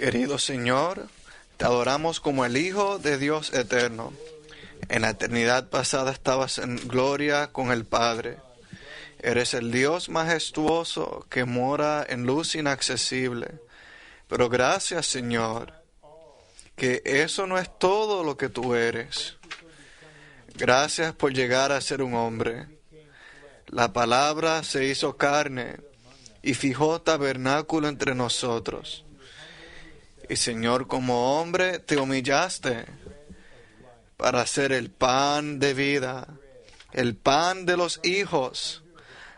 Querido Señor, te adoramos como el Hijo de Dios eterno. En la eternidad pasada estabas en gloria con el Padre. Eres el Dios majestuoso que mora en luz inaccesible. Pero gracias, Señor, que eso no es todo lo que tú eres. Gracias por llegar a ser un hombre. La palabra se hizo carne y fijó tabernáculo entre nosotros. Y Señor, como hombre te humillaste para ser el pan de vida, el pan de los hijos,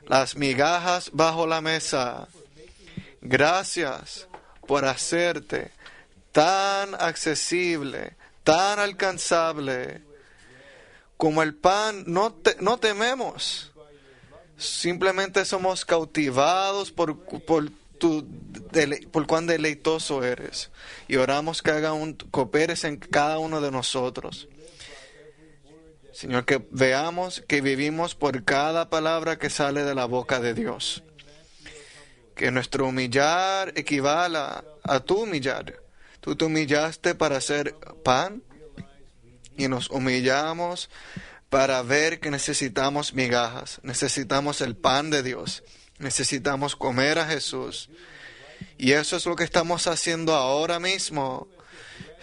las migajas bajo la mesa. Gracias por hacerte tan accesible, tan alcanzable. Como el pan, no tememos. Simplemente somos cautivados por cuán deleitoso eres. Y oramos que cooperes en cada uno de nosotros. Señor, que veamos que vivimos por cada palabra que sale de la boca de Dios. Que nuestro humillar equivala a tu humillar. Tú te humillaste para hacer pan y nos humillamos para ver que necesitamos migajas. Necesitamos el pan de Dios. Necesitamos comer a Jesús. Y eso es lo que estamos haciendo ahora mismo.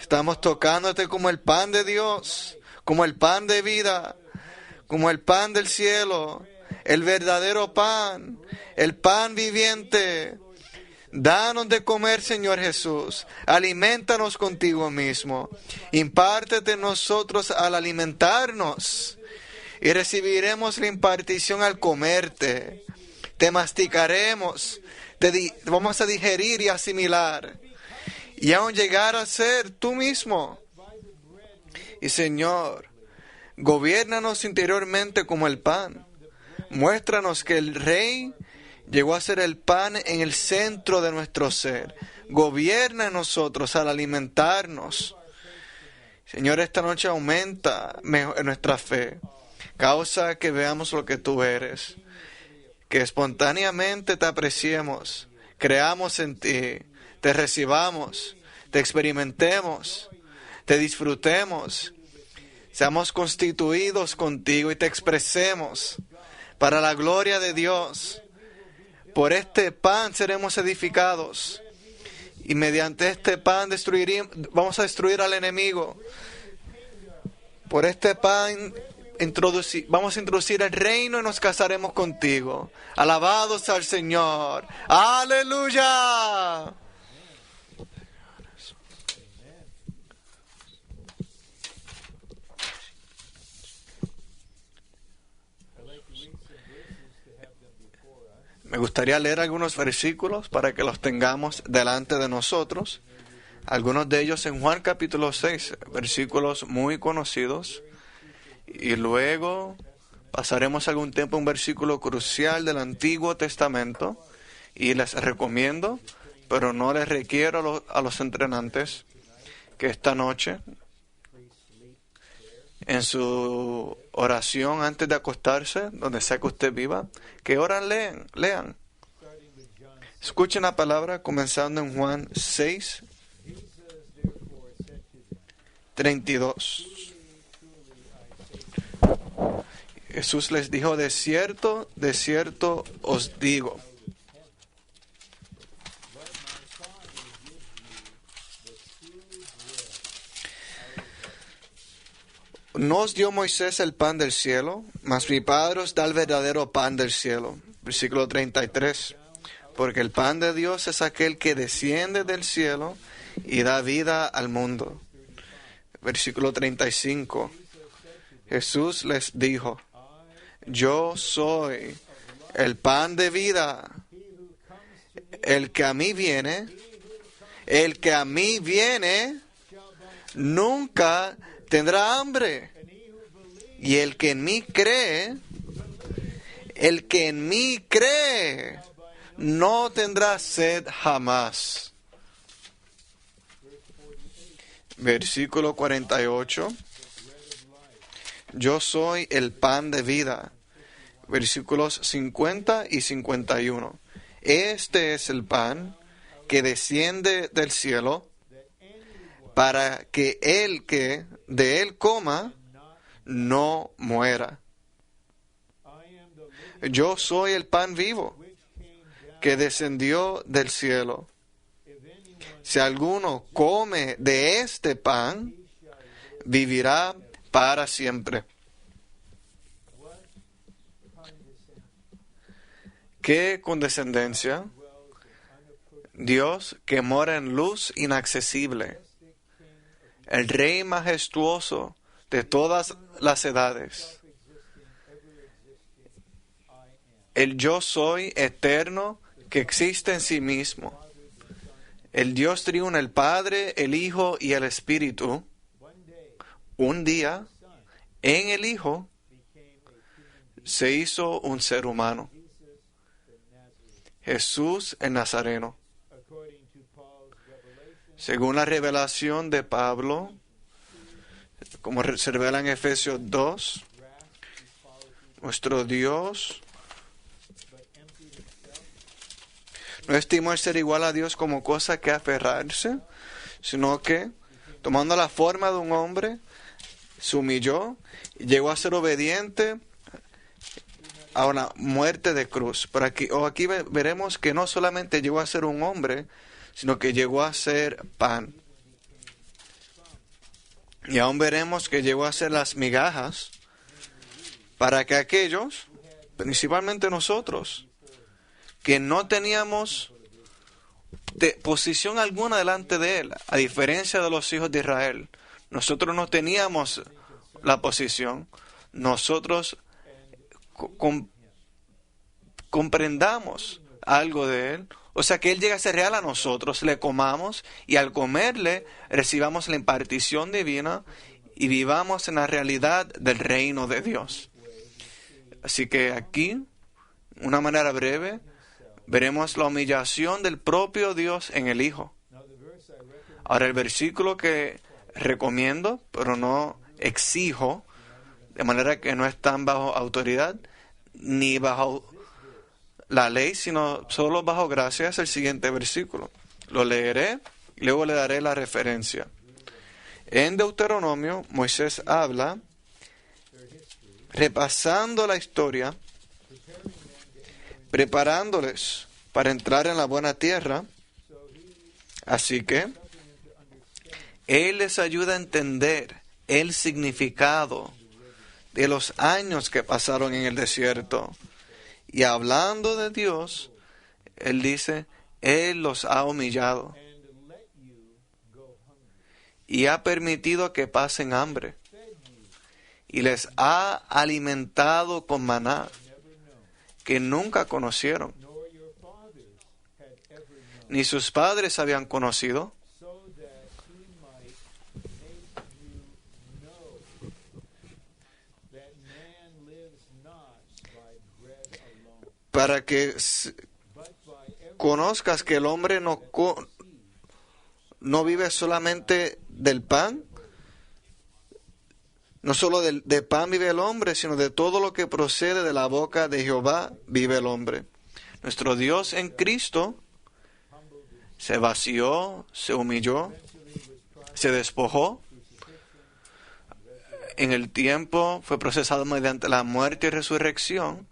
Estamos tocándote como el pan de Dios, como el pan de vida, como el pan del cielo, el verdadero pan, el pan viviente. Danos de comer, Señor Jesús. Aliméntanos contigo mismo. Impártete en nosotros al alimentarnos. Y recibiremos la impartición al comerte. Te masticaremos. Vamos a digerir y asimilar. Y aún llegar a ser tú mismo. Y Señor, gobiérnanos interiormente como el pan. Muéstranos que el Rey llegó a ser el pan en el centro de nuestro ser. Gobierna en nosotros al alimentarnos. Señor, esta noche aumenta nuestra fe. Causa que veamos lo que tú eres. Que espontáneamente te apreciemos. Creamos en ti. Te recibamos. Te experimentemos. Te disfrutemos. Seamos constituidos contigo y te expresemos para la gloria de Dios. Por este pan seremos edificados y mediante este pan vamos a destruir al enemigo. Por este pan vamos a introducir el reino y nos casaremos contigo. Alabados al Señor. ¡Aleluya! Me gustaría leer algunos versículos para que los tengamos delante de nosotros. Algunos de ellos en Juan capítulo 6, versículos muy conocidos. Y luego pasaremos algún tiempo a un versículo crucial del Antiguo Testamento. Y les recomiendo, pero no les requiero a los entrenantes, que esta noche, en su oración antes de acostarse, donde sea que usted viva, que lean. Escuchen la palabra comenzando en Juan 6, 32. Jesús les dijo: de cierto os digo. No os dio Moisés el pan del cielo, mas mi Padre os da el verdadero pan del cielo. Versículo 33. Porque el pan de Dios es aquel que desciende del cielo y da vida al mundo. Versículo 35. Jesús les dijo: yo soy el pan de vida. El que a mí viene, nunca tendrá hambre. Y el que en mí cree, no tendrá sed jamás. Versículo 48. Yo soy el pan de vida. Versículos 50 y 51. Este es el pan que desciende del cielo, para que el que de él coma no muera. Yo soy el pan vivo que descendió del cielo. Si alguno come de este pan, vivirá para siempre. ¡Qué condescendencia! Dios que mora en luz inaccesible, el Rey majestuoso de todas las edades, el yo soy eterno que existe en sí mismo, el Dios triuno, el Padre, el Hijo y el Espíritu, un día, en el Hijo, se hizo un ser humano. Jesús el Nazareno. Según la revelación de Pablo, como se revela en Efesios 2, nuestro Dios no estimó el ser igual a Dios como cosa que aferrarse, sino que, tomando la forma de un hombre, se humilló y llegó a ser obediente a una muerte de cruz. Pero aquí veremos que no solamente llegó a ser un hombre, sino que llegó a ser pan. Y aún veremos que llegó a ser las migajas para que aquellos, principalmente nosotros, que no teníamos posición alguna delante de Él, a diferencia de los hijos de Israel, nosotros no teníamos la posición, nosotros comprendamos algo de Él, o sea que Él llega a ser real a nosotros, le comamos y al comerle recibamos la impartición divina y vivamos en la realidad del reino de Dios. Así que aquí, de una manera breve, veremos la humillación del propio Dios en el Hijo. Ahora el versículo que recomiendo, pero no exijo, de manera que no están bajo autoridad ni bajo la ley, sino solo bajo gracia, es el siguiente versículo. Lo leeré y luego le daré la referencia. En Deuteronomio, Moisés habla, repasando la historia, preparándoles para entrar en la buena tierra. Así que Él les ayuda a entender el significado de los años que pasaron en el desierto. Y hablando de Dios, Él dice, Él los ha humillado y ha permitido que pasen hambre y les ha alimentado con maná que nunca conocieron, ni sus padres habían conocido, para que conozcas que el hombre no vive solamente del pan, no solo de pan vive el hombre, sino de todo lo que procede de la boca de Jehová vive el hombre. Nuestro Dios en Cristo se vació, se humilló, se despojó. En el tiempo fue procesado mediante la muerte y resurrección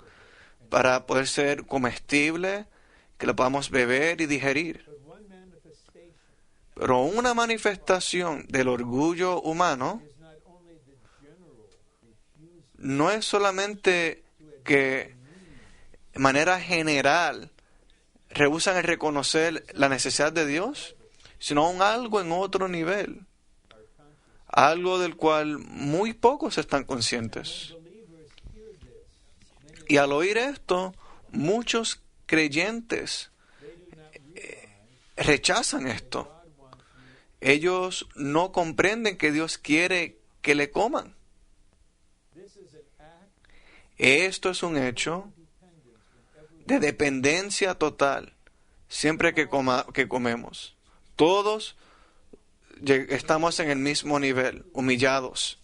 para poder ser comestible, que lo podamos beber y digerir. Pero una manifestación del orgullo humano no es solamente que de manera general rehúsan el reconocer la necesidad de Dios, sino aún algo en otro nivel, algo del cual muy pocos están conscientes. Y al oír esto, muchos creyentes rechazan esto. Ellos no comprenden que Dios quiere que le coman. Esto es un hecho de dependencia total siempre que comemos. Todos estamos en el mismo nivel, humillados,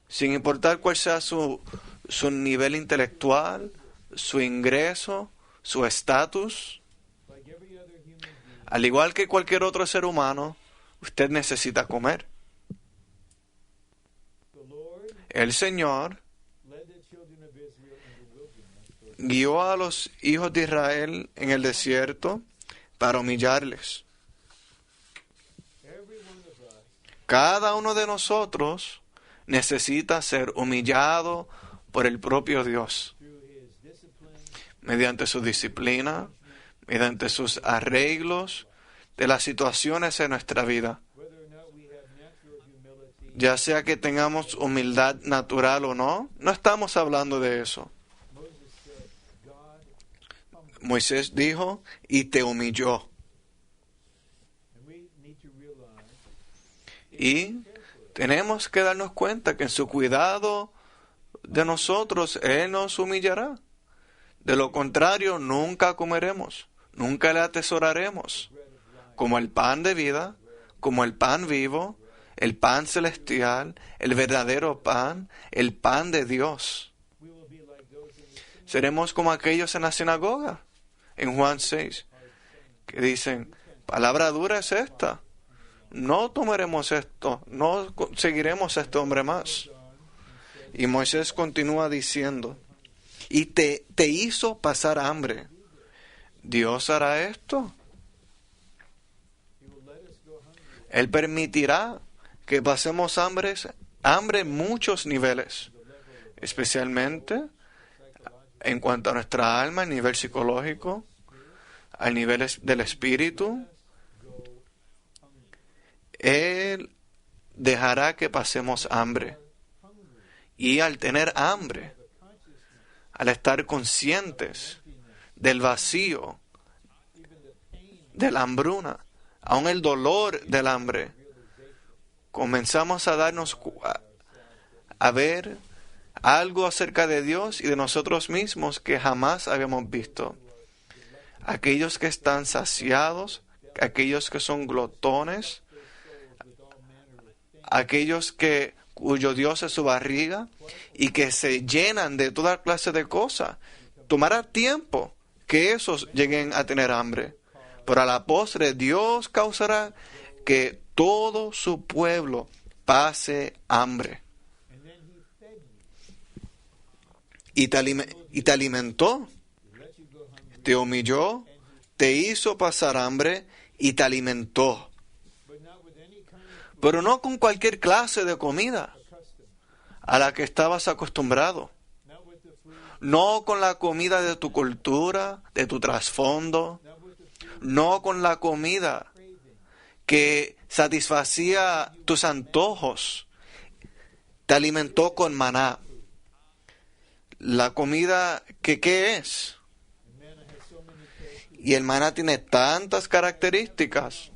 sin importar cuál sea su nivel intelectual, su ingreso, su estatus. Al igual que cualquier otro ser humano, usted necesita comer. El Señor guió a los hijos de Israel en el desierto para humillarles. Cada uno de nosotros necesita ser humillado por el propio Dios, mediante su disciplina, mediante sus arreglos de las situaciones en nuestra vida. Ya sea que tengamos humildad natural o no, no estamos hablando de eso. Moisés dijo, y te humilló. Y tenemos que darnos cuenta que en su cuidado de nosotros, Él nos humillará. De lo contrario, nunca comeremos, nunca le atesoraremos. Como el pan de vida, como el pan vivo, el pan celestial, el verdadero pan, el pan de Dios. Seremos como aquellos en la sinagoga, en Juan 6, que dicen, palabra dura es esta. No tomaremos esto, no seguiremos a este hombre más. Y Moisés continúa diciendo, y te hizo pasar hambre. ¿Dios hará esto? Él permitirá que pasemos hambre en muchos niveles, especialmente en cuanto a nuestra alma, a nivel psicológico, a niveles del espíritu. Él dejará que pasemos hambre. Y al tener hambre, al estar conscientes del vacío, de la hambruna, aun el dolor del hambre, comenzamos a darnos a ver algo acerca de Dios y de nosotros mismos que jamás habíamos visto. Aquellos que están saciados, aquellos que son glotones, aquellos cuyo Dios es su barriga y que se llenan de toda clase de cosas. Tomará tiempo que esos lleguen a tener hambre, pero a la postre Dios causará que todo su pueblo pase hambre. Y te alimentó, te humilló, te hizo pasar hambre y te alimentó. Pero no con cualquier clase de comida a la que estabas acostumbrado. No con la comida de tu cultura, de tu trasfondo. No con la comida que satisfacía tus antojos. Te alimentó con maná. La comida que ¿qué es? Y el maná tiene tantas características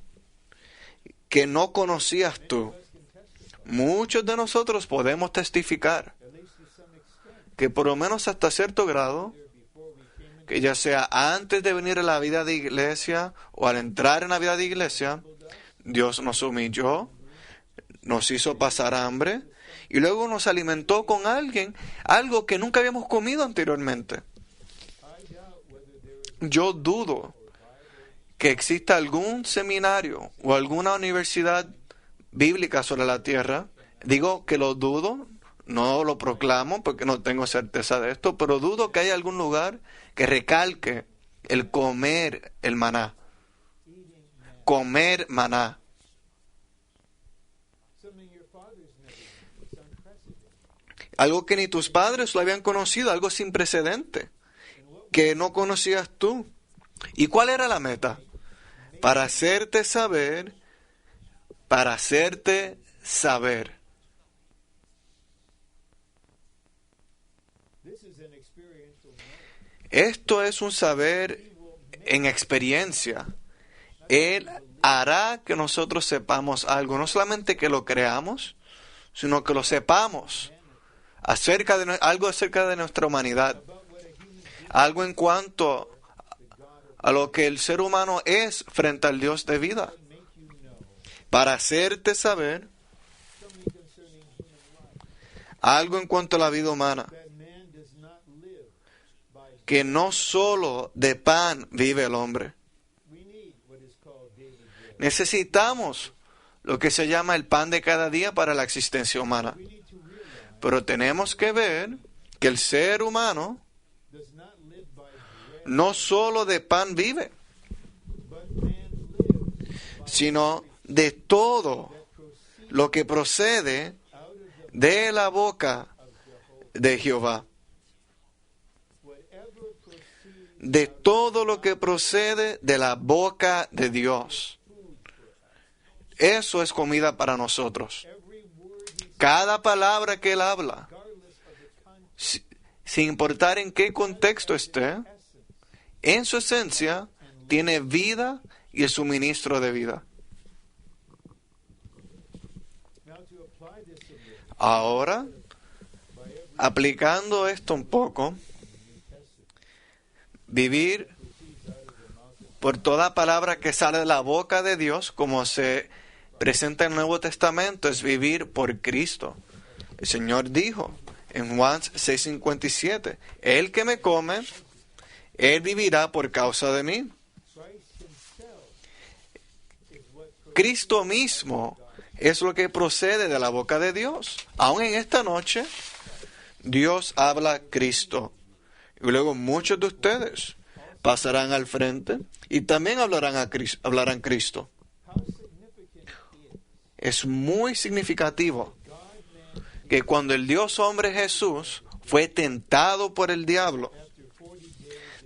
que no conocías tú. Muchos de nosotros podemos testificar que por lo menos hasta cierto grado, que ya sea antes de venir a la vida de iglesia o al entrar en la vida de iglesia, Dios nos humilló, nos hizo pasar hambre y luego nos alimentó con algo que nunca habíamos comido anteriormente. Yo dudo que exista algún seminario o alguna universidad bíblica sobre la tierra. Digo que lo dudo, no lo proclamo porque no tengo certeza de esto, pero dudo que haya algún lugar que recalque el comer el maná. Comer maná. Algo que ni tus padres lo habían conocido, algo sin precedente, que no conocías tú. ¿Y cuál era la meta? Para hacerte saber. Esto es un saber en experiencia. Él hará que nosotros sepamos algo, no solamente que lo creamos, sino que lo sepamos, algo acerca de nuestra humanidad, algo en cuanto a lo que el ser humano es frente al Dios de vida, para hacerte saber algo en cuanto a la vida humana, que no solo de pan vive el hombre. Necesitamos lo que se llama el pan de cada día para la existencia humana. Pero tenemos que ver que el ser humano no solo de pan vive, sino de todo lo que procede de la boca de Jehová. De todo lo que procede de la boca de Dios. Eso es comida para nosotros. Cada palabra que Él habla, sin importar en qué contexto esté, en su esencia tiene vida y es suministro de vida. Ahora, aplicando esto un poco, vivir por toda palabra que sale de la boca de Dios, como se presenta en el Nuevo Testamento, es vivir por Cristo. El Señor dijo en Juan 6:57, el que me come, él vivirá por causa de mí. Cristo mismo es lo que procede de la boca de Dios. Aún en esta noche, Dios habla Cristo. Y luego muchos de ustedes pasarán al frente y también hablarán Cristo. Es muy significativo que cuando el Dios hombre Jesús fue tentado por el diablo,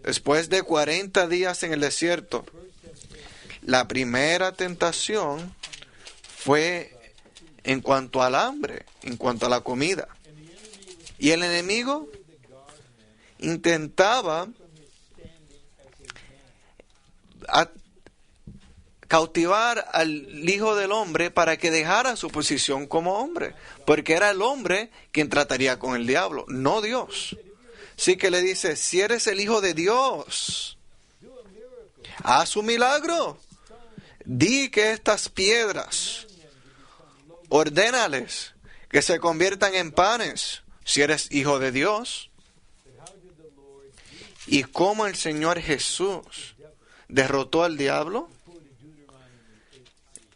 después de 40 días en el desierto, la primera tentación fue en cuanto al hambre, en cuanto a la comida. Y el enemigo intentaba cautivar al Hijo del Hombre para que dejara su posición como hombre, porque era el hombre quien trataría con el diablo, no Dios. Así que le dice, si eres el Hijo de Dios, haz un milagro. Di que estas piedras, ordénales que se conviertan en panes, si eres Hijo de Dios. ¿Y cómo el Señor Jesús derrotó al diablo?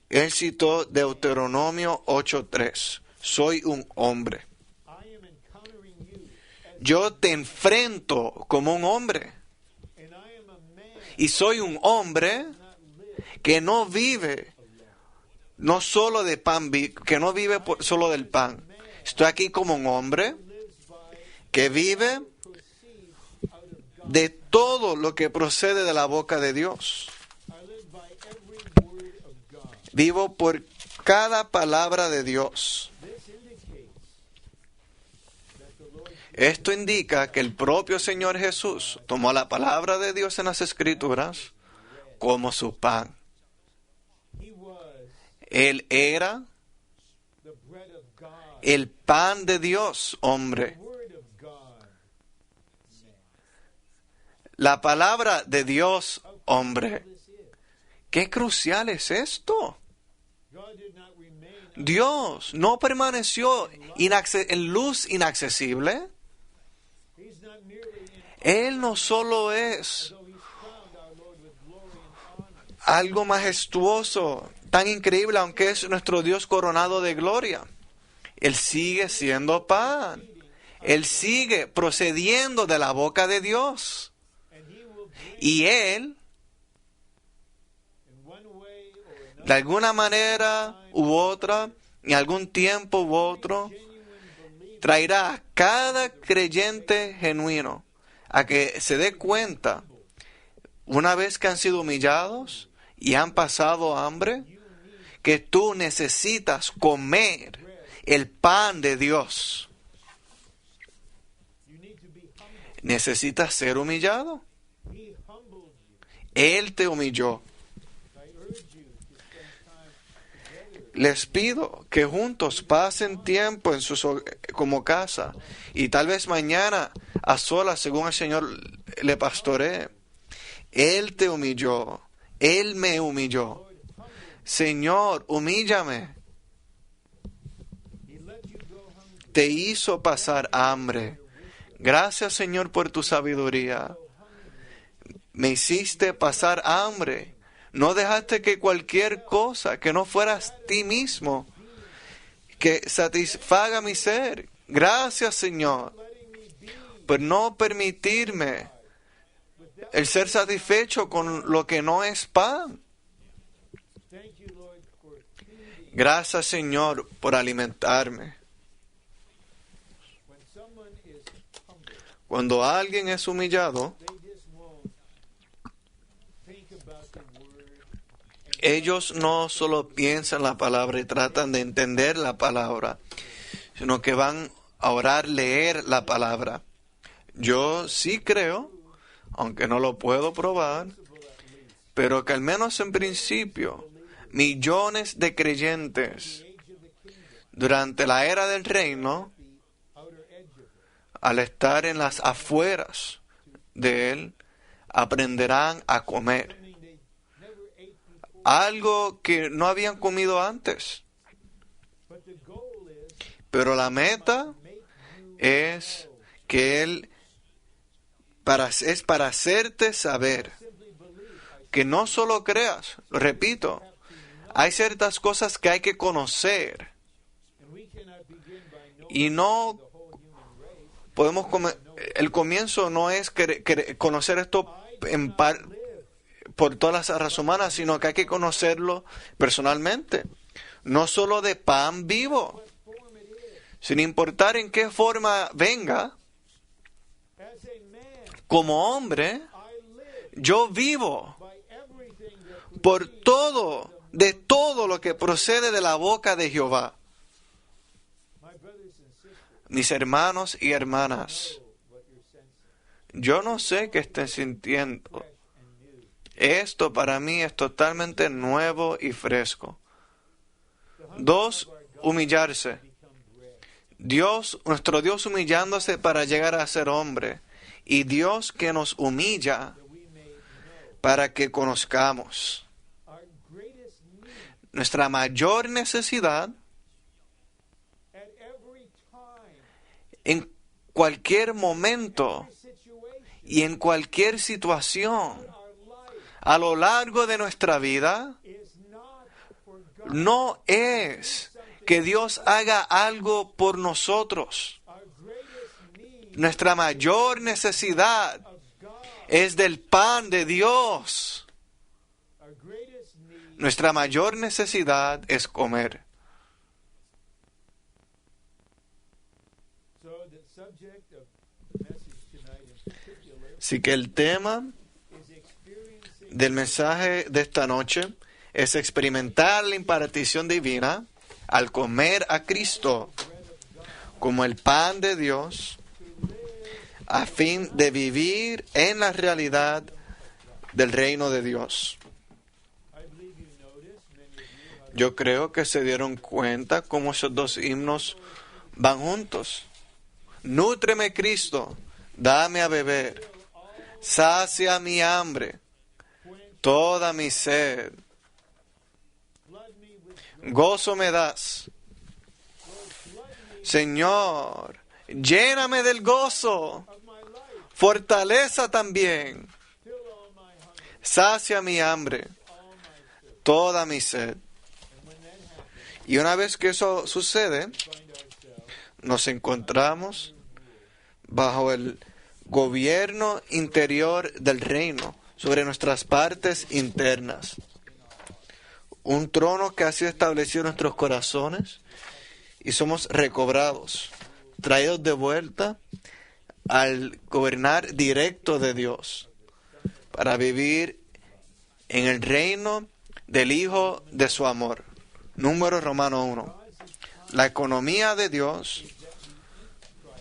Él citó Deuteronomio 8:3. Soy un hombre. Yo te enfrento como un hombre. Y soy un hombre que no vive no solo de pan, que no vive solo del pan. Estoy aquí como un hombre que vive de todo lo que procede de la boca de Dios. Vivo por cada palabra de Dios. Esto indica que el propio Señor Jesús tomó la palabra de Dios en las Escrituras como su pan. Él era el pan de Dios, hombre. La palabra de Dios, hombre. ¿Qué crucial es esto? Dios no permaneció en luz inaccesible. Él no solo es algo majestuoso, tan increíble, aunque es nuestro Dios coronado de gloria. Él sigue siendo pan. Él sigue procediendo de la boca de Dios. Y Él, de alguna manera u otra, en algún tiempo u otro, traerá a cada creyente genuino a que se dé cuenta, una vez que han sido humillados y han pasado hambre, que tú necesitas comer el pan de Dios. ¿Necesitas ser humillado? Él te humilló. Les pido que juntos pasen tiempo en como casa y tal vez mañana a solas según el Señor le pastoree. Él te humilló. Él me humilló. Señor, humíllame. Te hizo pasar hambre. Gracias, Señor, por tu sabiduría. Me hiciste pasar hambre. No dejaste que cualquier cosa que no fueras ti mismo, que satisfaga mi ser. Gracias, Señor, por no permitirme el ser satisfecho con lo que no es pan. Gracias, Señor, por alimentarme. Cuando alguien es humillado, ellos no solo piensan la palabra y tratan de entender la palabra, sino que van a orar, leer la palabra. Yo sí creo, aunque no lo puedo probar, pero que al menos en principio, millones de creyentes durante la era del reino, al estar en las afueras de él, aprenderán a comer algo que no habían comido antes. Pero la meta es que él es para hacerte saber que no solo creas, lo repito, hay ciertas cosas que hay que conocer y no podemos el comienzo no es conocer esto por todas las razas humanas, sino que hay que conocerlo personalmente, no solo de pan vivo, sin importar en qué forma venga. Como hombre, yo vivo por de todo lo que procede de la boca de Jehová. Mis hermanos y hermanas, yo no sé qué estén sintiendo. Esto para mí es totalmente nuevo y fresco. 2, humillarse. Nuestro Dios humillándose para llegar a ser hombre. Y Dios que nos humilla para que conozcamos. Nuestra mayor necesidad en cualquier momento y en cualquier situación a lo largo de nuestra vida no es que Dios haga algo por nosotros. Nuestra mayor necesidad es del pan de Dios. Nuestra mayor necesidad es comer. Así que el tema del mensaje de esta noche es experimentar la impartición divina al comer a Cristo como el pan de Dios, a fin de vivir en la realidad del reino de Dios. Yo creo que se dieron cuenta cómo esos dos himnos van juntos. Nútreme, Cristo, dame a beber, sacia mi hambre, toda mi sed. Gozo me das. Señor, lléname del gozo, fortaleza también. Sacia mi hambre, toda mi sed. Y una vez que eso sucede, nos encontramos bajo el gobierno interior del reino sobre nuestras partes internas. Un trono que ha sido establecido en nuestros corazones y somos recobrados, traídos de vuelta al gobernar directo de Dios para vivir en el reino del Hijo de su amor. Número Romano 1. La economía de Dios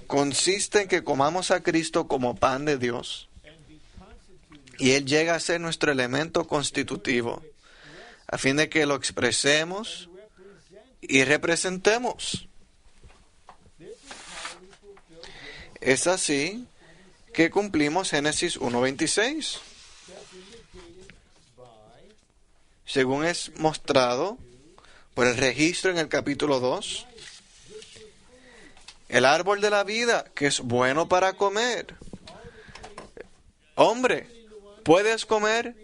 consiste en que comamos a Cristo como pan de Dios y Él llega a ser nuestro elemento constitutivo a fin de que lo expresemos y representemos. Es así que cumplimos Génesis 1:26. Según es mostrado por el registro en el capítulo 2, el árbol de la vida, que es bueno para comer. Hombre, ¿puedes comer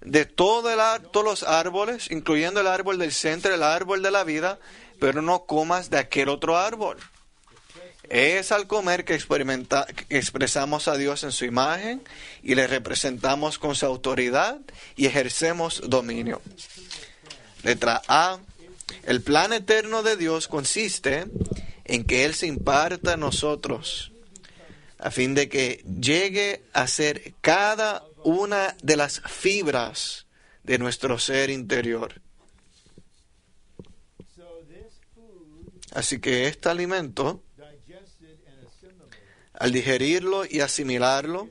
de todos los árboles, incluyendo el árbol del centro, el árbol de la vida, pero no comas de aquel otro árbol. Es al comer que expresamos a Dios en su imagen y le representamos con su autoridad y ejercemos dominio. Letra A. El plan eterno de Dios consiste en que Él se imparta a nosotros a fin de que llegue a ser cada una de las fibras de nuestro ser interior. Así que este alimento, al digerirlo y asimilarlo,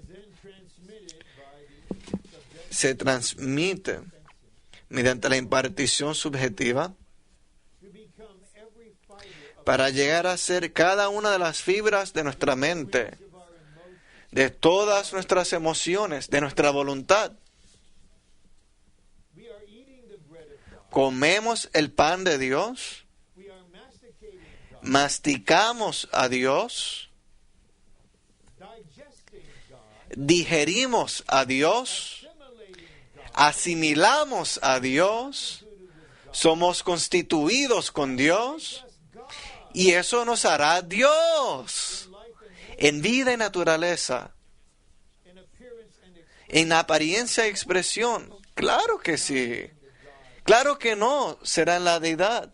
se transmite mediante la impartición subjetiva para llegar a ser cada una de las fibras de nuestra mente, de todas nuestras emociones, de nuestra voluntad. Comemos el pan de Dios, masticamos a Dios, digerimos a Dios, asimilamos a Dios, somos constituidos con Dios, y eso nos hará Dios en vida y naturaleza, en apariencia y expresión. Claro que sí. Claro que no será en la deidad.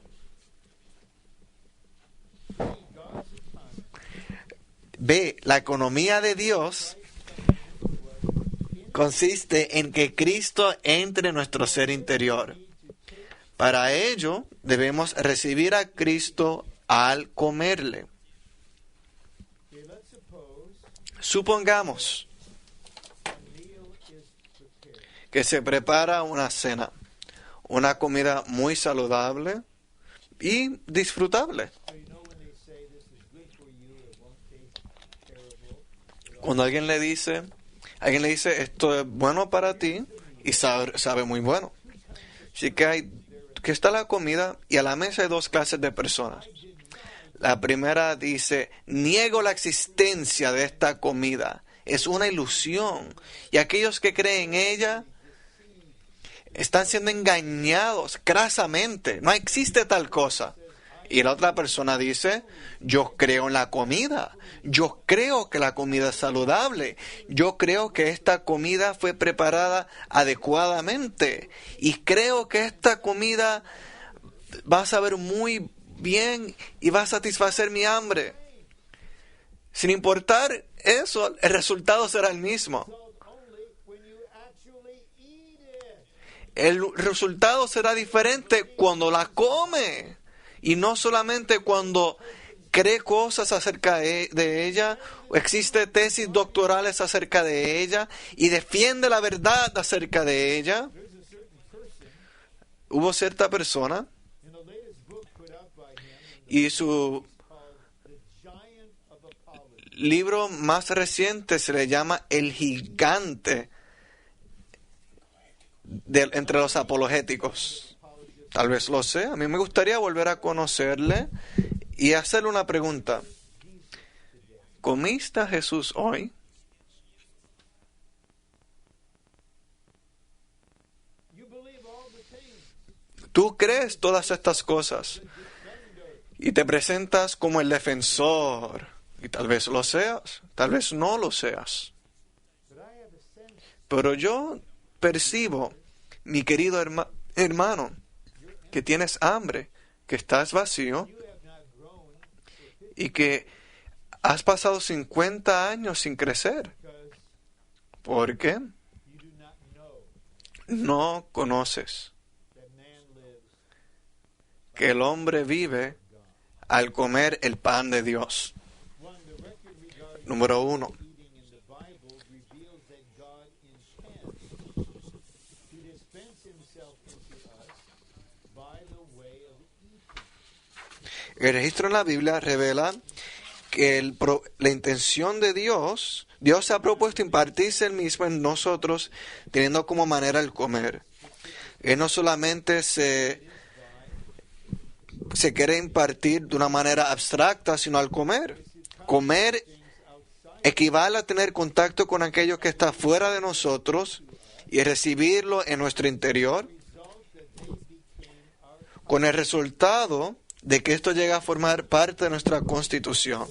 B. La economía de Dios consiste en que Cristo entre en nuestro ser interior. Para ello, debemos recibir a Cristo al comerle. Supongamos que se prepara una cena, una comida muy saludable y disfrutable. Cuando alguien le dice, esto es bueno para ti y sabe muy bueno. Así que está la comida y a la mesa hay dos clases de personas. La primera dice, niego la existencia de esta comida, es una ilusión. Y aquellos que creen en ella están siendo engañados crasamente, no existe tal cosa. Y la otra persona dice, yo creo en la comida, yo creo que la comida es saludable, yo creo que esta comida fue preparada adecuadamente y creo que esta comida va a saber muy bien y va a satisfacer mi hambre. Sin importar eso, el resultado será el mismo. El resultado será diferente cuando la come. Y no solamente cuando cree cosas acerca de ella, o existe tesis doctorales acerca de ella, y defiende la verdad acerca de ella. Hubo cierta persona, y su libro más reciente se le llama El gigante entre los apologéticos. Tal vez lo sé. A mí me gustaría volver a conocerle y hacerle una pregunta. ¿Comiste a Jesús hoy? Tú crees todas estas cosas y te presentas como el defensor. Y tal vez lo seas, tal vez no lo seas. Pero yo percibo, mi querido hermano, que tienes hambre, que estás vacío y que has pasado 50 años sin crecer. ¿Por qué? No conoces que el hombre vive al comer el pan de Dios. Número 1. El registro en la Biblia revela que la intención de Dios se ha propuesto impartirse Él mismo en nosotros, teniendo como manera el comer. Él no solamente se quiere impartir de una manera abstracta, sino al comer. Comer equivale a tener contacto con aquello que está fuera de nosotros y recibirlo en nuestro interior, con el resultado de que esto llega a formar parte de nuestra constitución.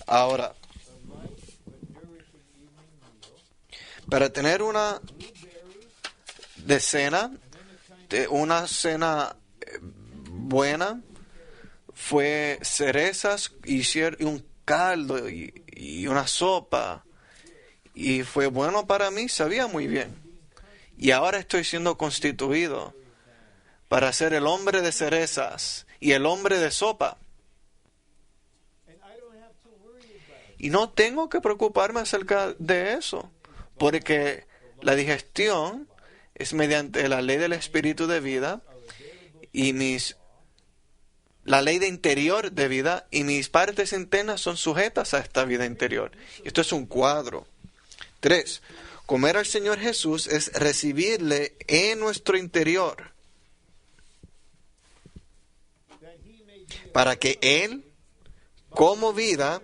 Ahora, para tener una cena buena, fue cerezas y un caldo y una sopa, y fue bueno para mí, sabía muy bien. Y ahora estoy siendo constituido para ser el hombre de cerezas y el hombre de sopa. Y no tengo que preocuparme acerca de eso, porque la digestión es mediante la ley del espíritu de vida y la ley de interior de vida, y mis partes internas son sujetas a esta vida interior. Esto es un cuadro. 3. Comer al Señor Jesús es recibirle en nuestro interior, para que Él, como vida,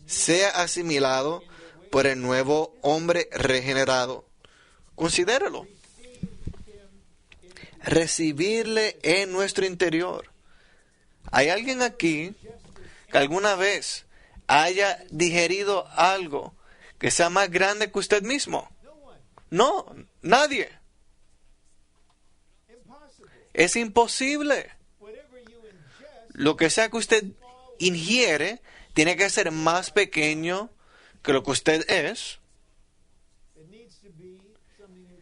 sea asimilado por el nuevo hombre regenerado. Considéralo. Recibirle en nuestro interior. ¿Hay alguien aquí que alguna vez haya digerido algo que sea más grande que usted mismo? No, nadie. Es imposible. Lo que sea que usted ingiere tiene que ser más pequeño que lo que usted es.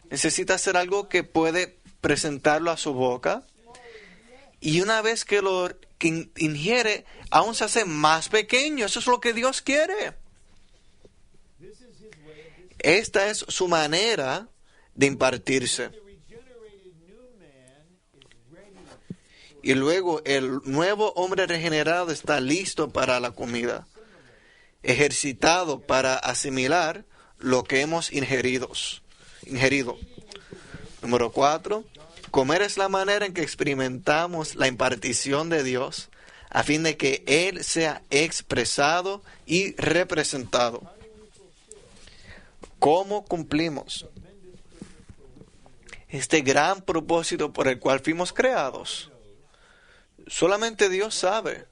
Necesita ser algo que puede presentarlo a su boca. Y una vez que lo ingiere, aún se hace más pequeño. Eso es lo que Dios quiere. Esta es su manera de impartirse. Y luego el nuevo hombre regenerado está listo para la comida, ejercitado para asimilar lo que hemos ingerido. Número 4. Comer es la manera en que experimentamos la impartición de Dios a fin de que Él sea expresado y representado. ¿Cómo cumplimos este gran propósito por el cual fuimos creados? Solamente Dios sabe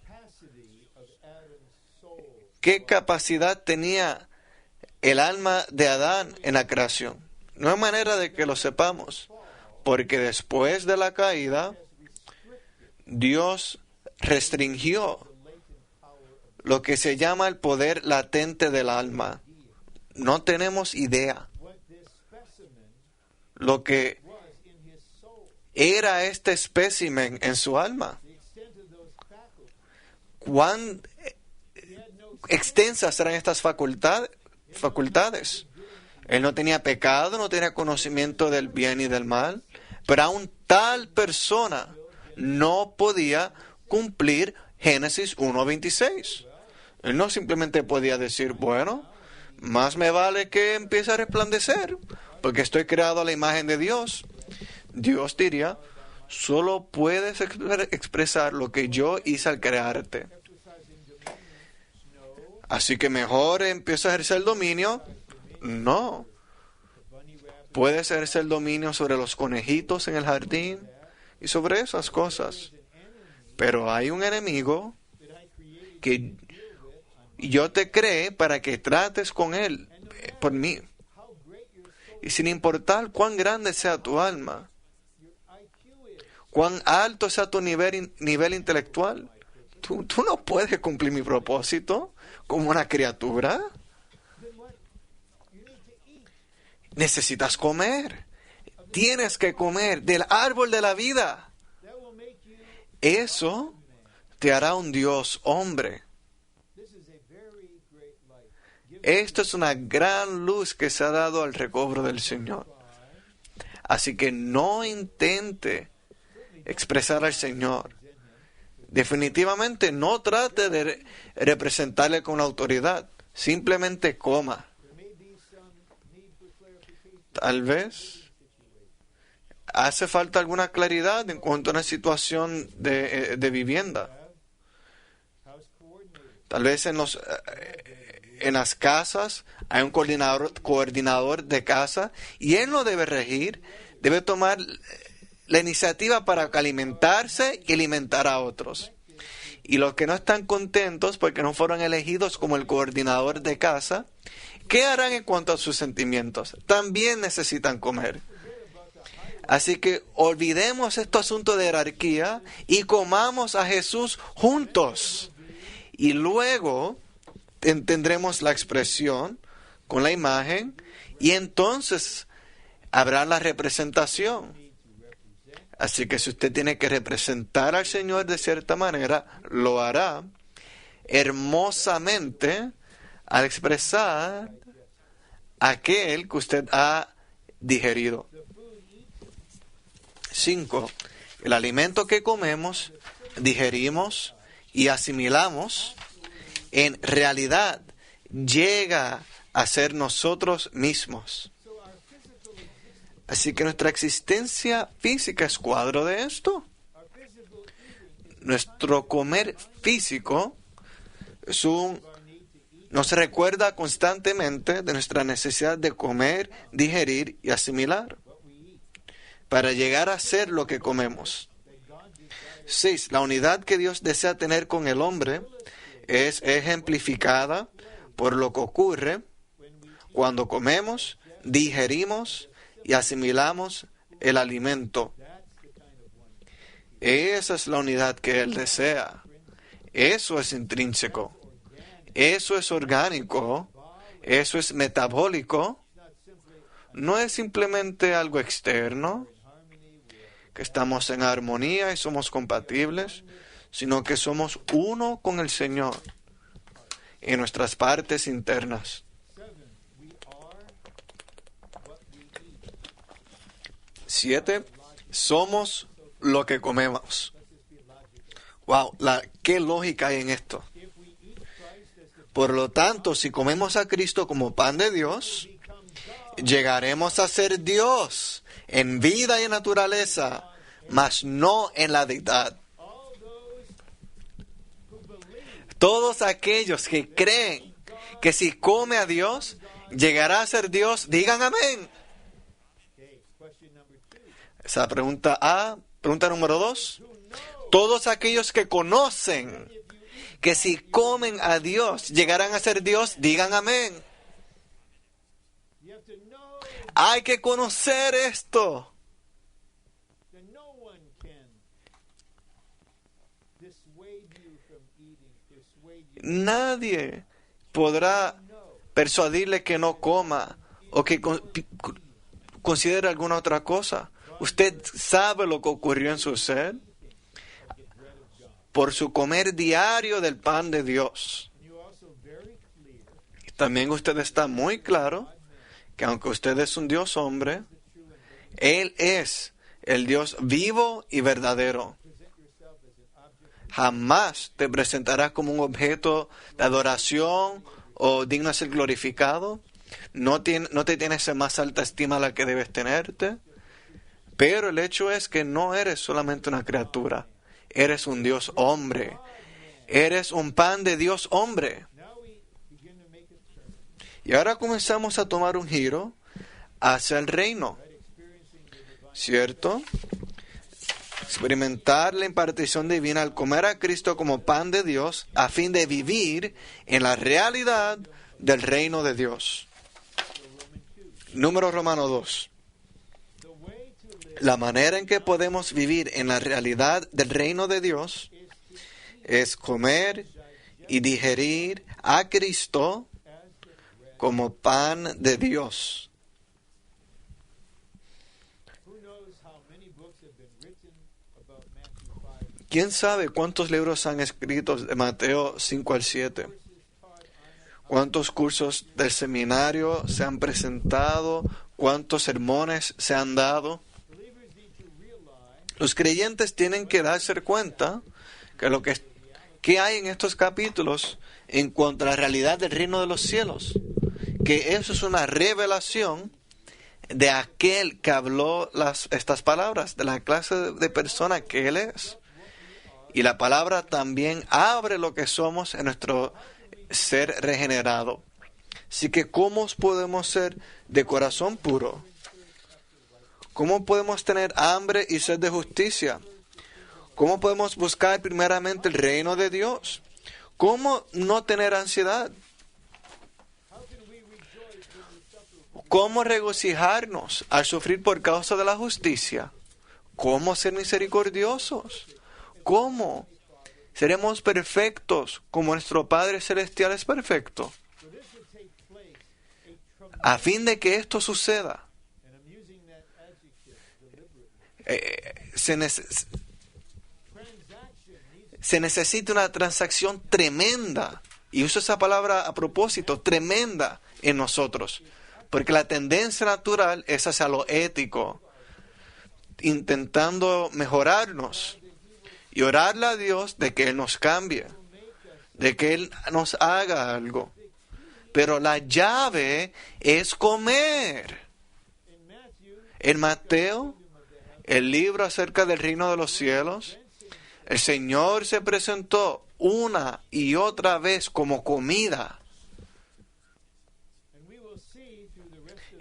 qué capacidad tenía el alma de Adán en la creación. No hay manera de que lo sepamos, porque después de la caída, Dios restringió lo que se llama el poder latente del alma. No tenemos idea lo que era este espécimen en su alma. ¿Cuán extensas eran estas facultades? Él no tenía pecado, no tenía conocimiento del bien y del mal, pero aún tal persona no podía cumplir Génesis 1:26. Él no simplemente podía decir, bueno, más me vale que empiece a resplandecer, porque estoy creado a la imagen de Dios. Dios diría, solo puedes expresar lo que yo hice al crearte. Así que mejor empieza a ejercer el dominio. No. Puedes ejercer el dominio sobre los conejitos en el jardín y sobre esas cosas. Pero hay un enemigo que yo te creé para que trates con él por mí. Y sin importar cuán grande sea tu alma, cuán alto sea tu nivel intelectual, tú no puedes cumplir mi propósito como una criatura. Necesitas comer. Tienes que comer del árbol de la vida. Eso te hará un Dios hombre. Esto es una gran luz que se ha dado al recobro del Señor. Así que no intente expresar al Señor. Definitivamente no trate de representarle con autoridad. Simplemente coma. Tal vez hace falta alguna claridad en cuanto a una situación de vivienda. Tal vez en en las casas hay un coordinador de casa y él no debe regir, debe tomar la iniciativa para alimentarse y alimentar a otros. Y los que no están contentos porque no fueron elegidos como el coordinador de casa, ¿qué harán en cuanto a sus sentimientos? También necesitan comer. Así que olvidemos este asunto de jerarquía y comamos a Jesús juntos. Y luego tendremos la expresión con la imagen y entonces habrá la representación. Así que si usted tiene que representar al Señor de cierta manera, lo hará hermosamente al expresar aquel que usted ha digerido. 5. El alimento que comemos, digerimos y asimilamos, en realidad llega a ser nosotros mismos. Así que nuestra existencia física es cuadro de esto. Nuestro comer físico nos recuerda constantemente de nuestra necesidad de comer, digerir y asimilar para llegar a ser lo que comemos. 6. La unidad que Dios desea tener con el hombre es ejemplificada por lo que ocurre cuando comemos, digerimos y asimilamos el alimento. Esa es la unidad que Él desea. Eso es intrínseco. Eso es orgánico. Eso es metabólico. No es simplemente algo externo, que estamos en armonía y somos compatibles, sino que somos uno con el Señor en nuestras partes internas. 7. Somos lo que comemos. Wow, qué lógica hay en esto. Por lo tanto, si comemos a Cristo como pan de Dios, llegaremos a ser Dios en vida y naturaleza, mas no en la deidad. Todos aquellos que creen que si come a Dios, llegará a ser Dios, digan amén. Esa pregunta A. Pregunta número 2. Todos aquellos que conocen que si comen a Dios, llegarán a ser Dios, digan amén. Hay que conocer esto. Nadie podrá persuadirle que no coma o que considere alguna otra cosa. Usted sabe lo que ocurrió en su ser por su comer diario del pan de Dios. También usted está muy claro que aunque usted es un Dios hombre, Él es el Dios vivo y verdadero. Jamás te presentarás como un objeto de adoración o digno de ser glorificado. No te tienes en más alta estima la que debes tenerte. Pero el hecho es que no eres solamente una criatura. Eres un Dios hombre. Eres un pan de Dios hombre. Y ahora comenzamos a tomar un giro hacia el reino. ¿Cierto? Experimentar la impartición divina al comer a Cristo como pan de Dios a fin de vivir en la realidad del reino de Dios. Número Romano 2. La manera en que podemos vivir en la realidad del reino de Dios es comer y digerir a Cristo como pan de Dios. ¿Quién sabe cuántos libros han escrito de Mateo 5 al 7? ¿Cuántos cursos del seminario se han presentado? ¿Cuántos sermones se han dado? Los creyentes tienen que darse cuenta que que hay en estos capítulos en cuanto a la realidad del reino de los cielos, que eso es una revelación de aquel que habló estas palabras, de la clase de persona que Él es. Y la palabra también abre lo que somos en nuestro ser regenerado. Así que, ¿cómo podemos ser de corazón puro? ¿Cómo podemos tener hambre y sed de justicia? ¿Cómo podemos buscar primeramente el reino de Dios? ¿Cómo no tener ansiedad? ¿Cómo regocijarnos al sufrir por causa de la justicia? ¿Cómo ser misericordiosos? ¿Cómo seremos perfectos como nuestro Padre Celestial es perfecto? A fin de que esto suceda, se necesita una transacción tremenda, y uso esa palabra a propósito, tremenda en nosotros, porque la tendencia natural es hacia lo ético, intentando mejorarnos y orarle a Dios de que Él nos cambie, de que Él nos haga algo. Pero la llave es comer. En Mateo, el libro acerca del reino de los cielos, el Señor se presentó una y otra vez como comida.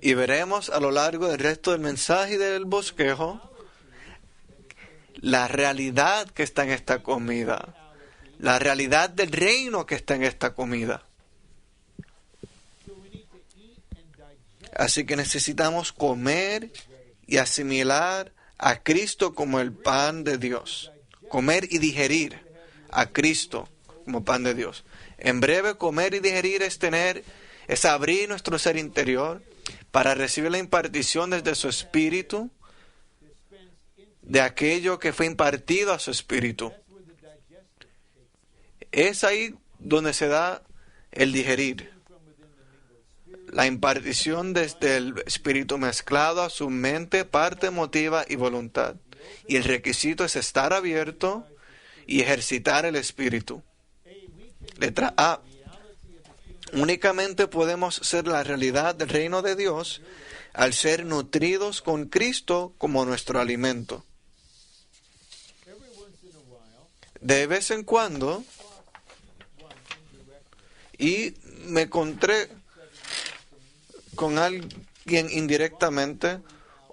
Y veremos a lo largo del resto del mensaje y del bosquejo la realidad que está en esta comida, la realidad del reino que está en esta comida. Así que necesitamos comer y asimilar a Cristo como el pan de Dios. Comer y digerir a Cristo como pan de Dios. En breve, comer y digerir es abrir nuestro ser interior para recibir la impartición desde su Espíritu de aquello que fue impartido a su Espíritu. Es ahí donde se da el digerir. La impartición desde el Espíritu mezclado a su mente, parte emotiva y voluntad. Y el requisito es estar abierto y ejercitar el Espíritu. Letra A. Únicamente podemos ser la realidad del reino de Dios al ser nutridos con Cristo como nuestro alimento. De vez en cuando, y me encontré con alguien indirectamente,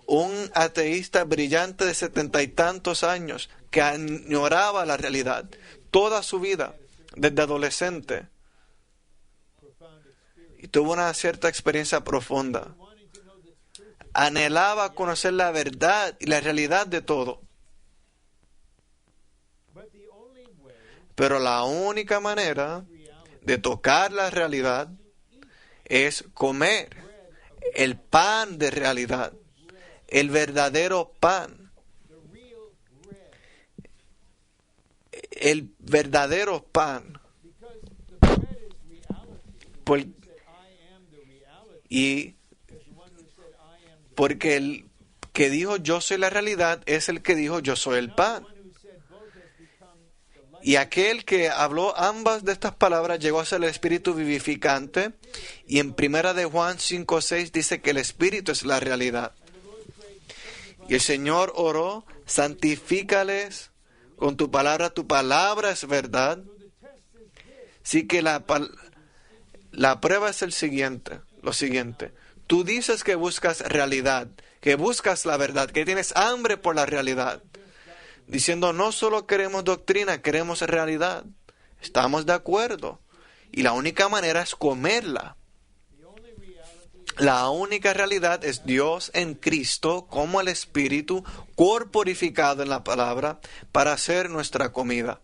un ateísta brillante de 70 y tantos años que añoraba la realidad toda su vida, desde adolescente, y tuvo una cierta experiencia profunda. Anhelaba conocer la verdad y la realidad de todo. Pero la única manera de tocar la realidad es comer el pan de realidad, el verdadero pan, el verdadero pan. Y porque el que dijo yo soy la realidad es el que dijo yo soy el pan. Y aquel que habló ambas de estas palabras llegó a ser el Espíritu vivificante. Y en 1 de Juan 5:6 dice que el Espíritu es la realidad. Y el Señor oró, santifícales con tu palabra es verdad. Así que la prueba es lo siguiente. Tú dices que buscas realidad, que buscas la verdad, que tienes hambre por la realidad. Diciendo, no solo queremos doctrina, queremos realidad. Estamos de acuerdo. Y la única manera es comerla. La única realidad es Dios en Cristo como el Espíritu corporificado en la palabra para hacer nuestra comida.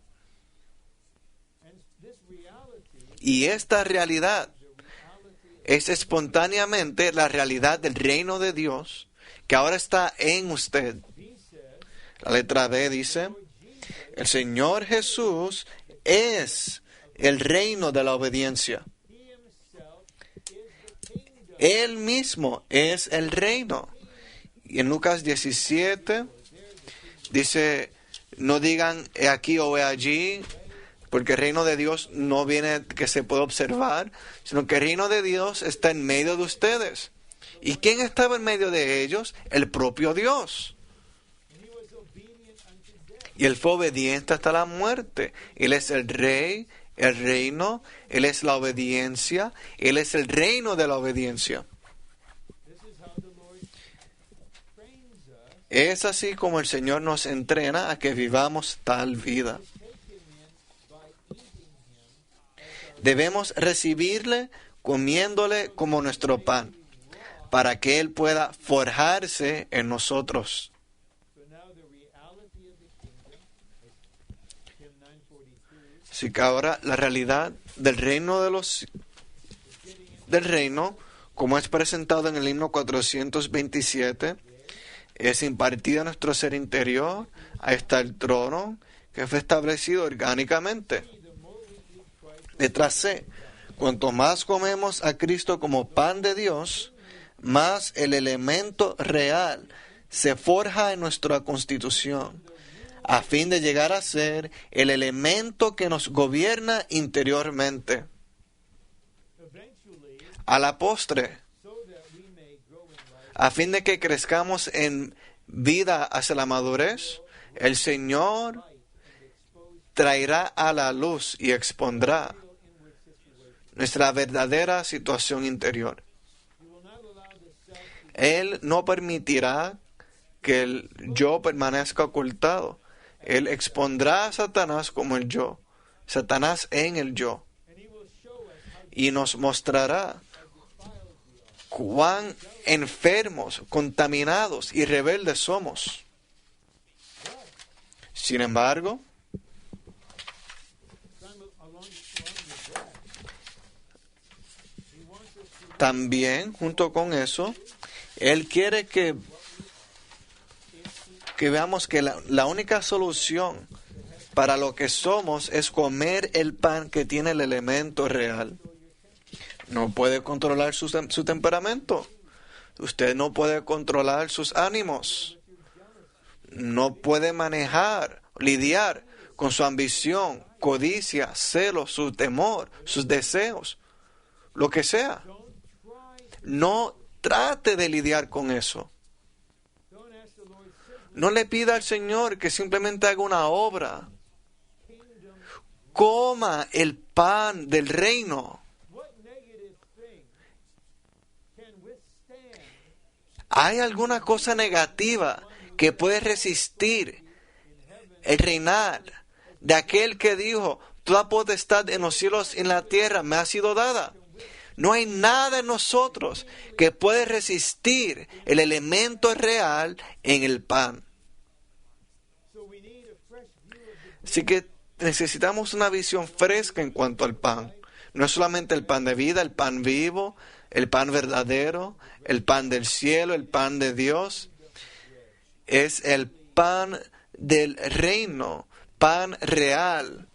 Y esta realidad es espontáneamente la realidad del reino de Dios que ahora está en usted. La letra B dice, el Señor Jesús es el reino de la obediencia. Él mismo es el reino. Y en Lucas 17 dice, no digan he aquí o he allí, porque el reino de Dios no viene que se pueda observar, sino que el reino de Dios está en medio de ustedes. ¿Y quién estaba en medio de ellos? El propio Dios. Y Él fue obediente hasta la muerte. Él es el Rey, el reino, Él es la obediencia, Él es el reino de la obediencia. Es así como el Señor nos entrena a que vivamos tal vida. Debemos recibirle comiéndole como nuestro pan, para que Él pueda forjarse en nosotros. Así que ahora la realidad del reino del reino, como es presentado en el himno 427, es impartida a nuestro ser interior. Ahí está el trono que fue establecido orgánicamente. Letra C. Cuanto más comemos a Cristo como pan de Dios, más el elemento real se forja en nuestra constitución, a fin de llegar a ser el elemento que nos gobierna interiormente. A la postre, a fin de que crezcamos en vida hacia la madurez, el Señor traerá a la luz y expondrá nuestra verdadera situación interior. Él no permitirá que el yo permanezca ocultado. Él expondrá a Satanás como el yo, Satanás en el yo, y nos mostrará cuán enfermos, contaminados y rebeldes somos. Sin embargo, también, junto con eso, Él quiere que veamos que la única solución para lo que somos es comer el pan que tiene el elemento real. No puede controlar su temperamento. Usted no puede controlar sus ánimos. No puede manejar, lidiar con su ambición, codicia, celos, su temor, sus deseos, lo que sea. No trate de lidiar con eso. No le pida al Señor que simplemente haga una obra. Coma el pan del reino. ¿Hay alguna cosa negativa que puede resistir el reinar de aquel que dijo, toda potestad en los cielos y en la tierra me ha sido dada? No hay nada en nosotros que puede resistir el elemento real en el pan. Así que necesitamos una visión fresca en cuanto al pan. No es solamente el pan de vida, el pan vivo, el pan verdadero, el pan del cielo, el pan de Dios. Es el pan del reino, pan real.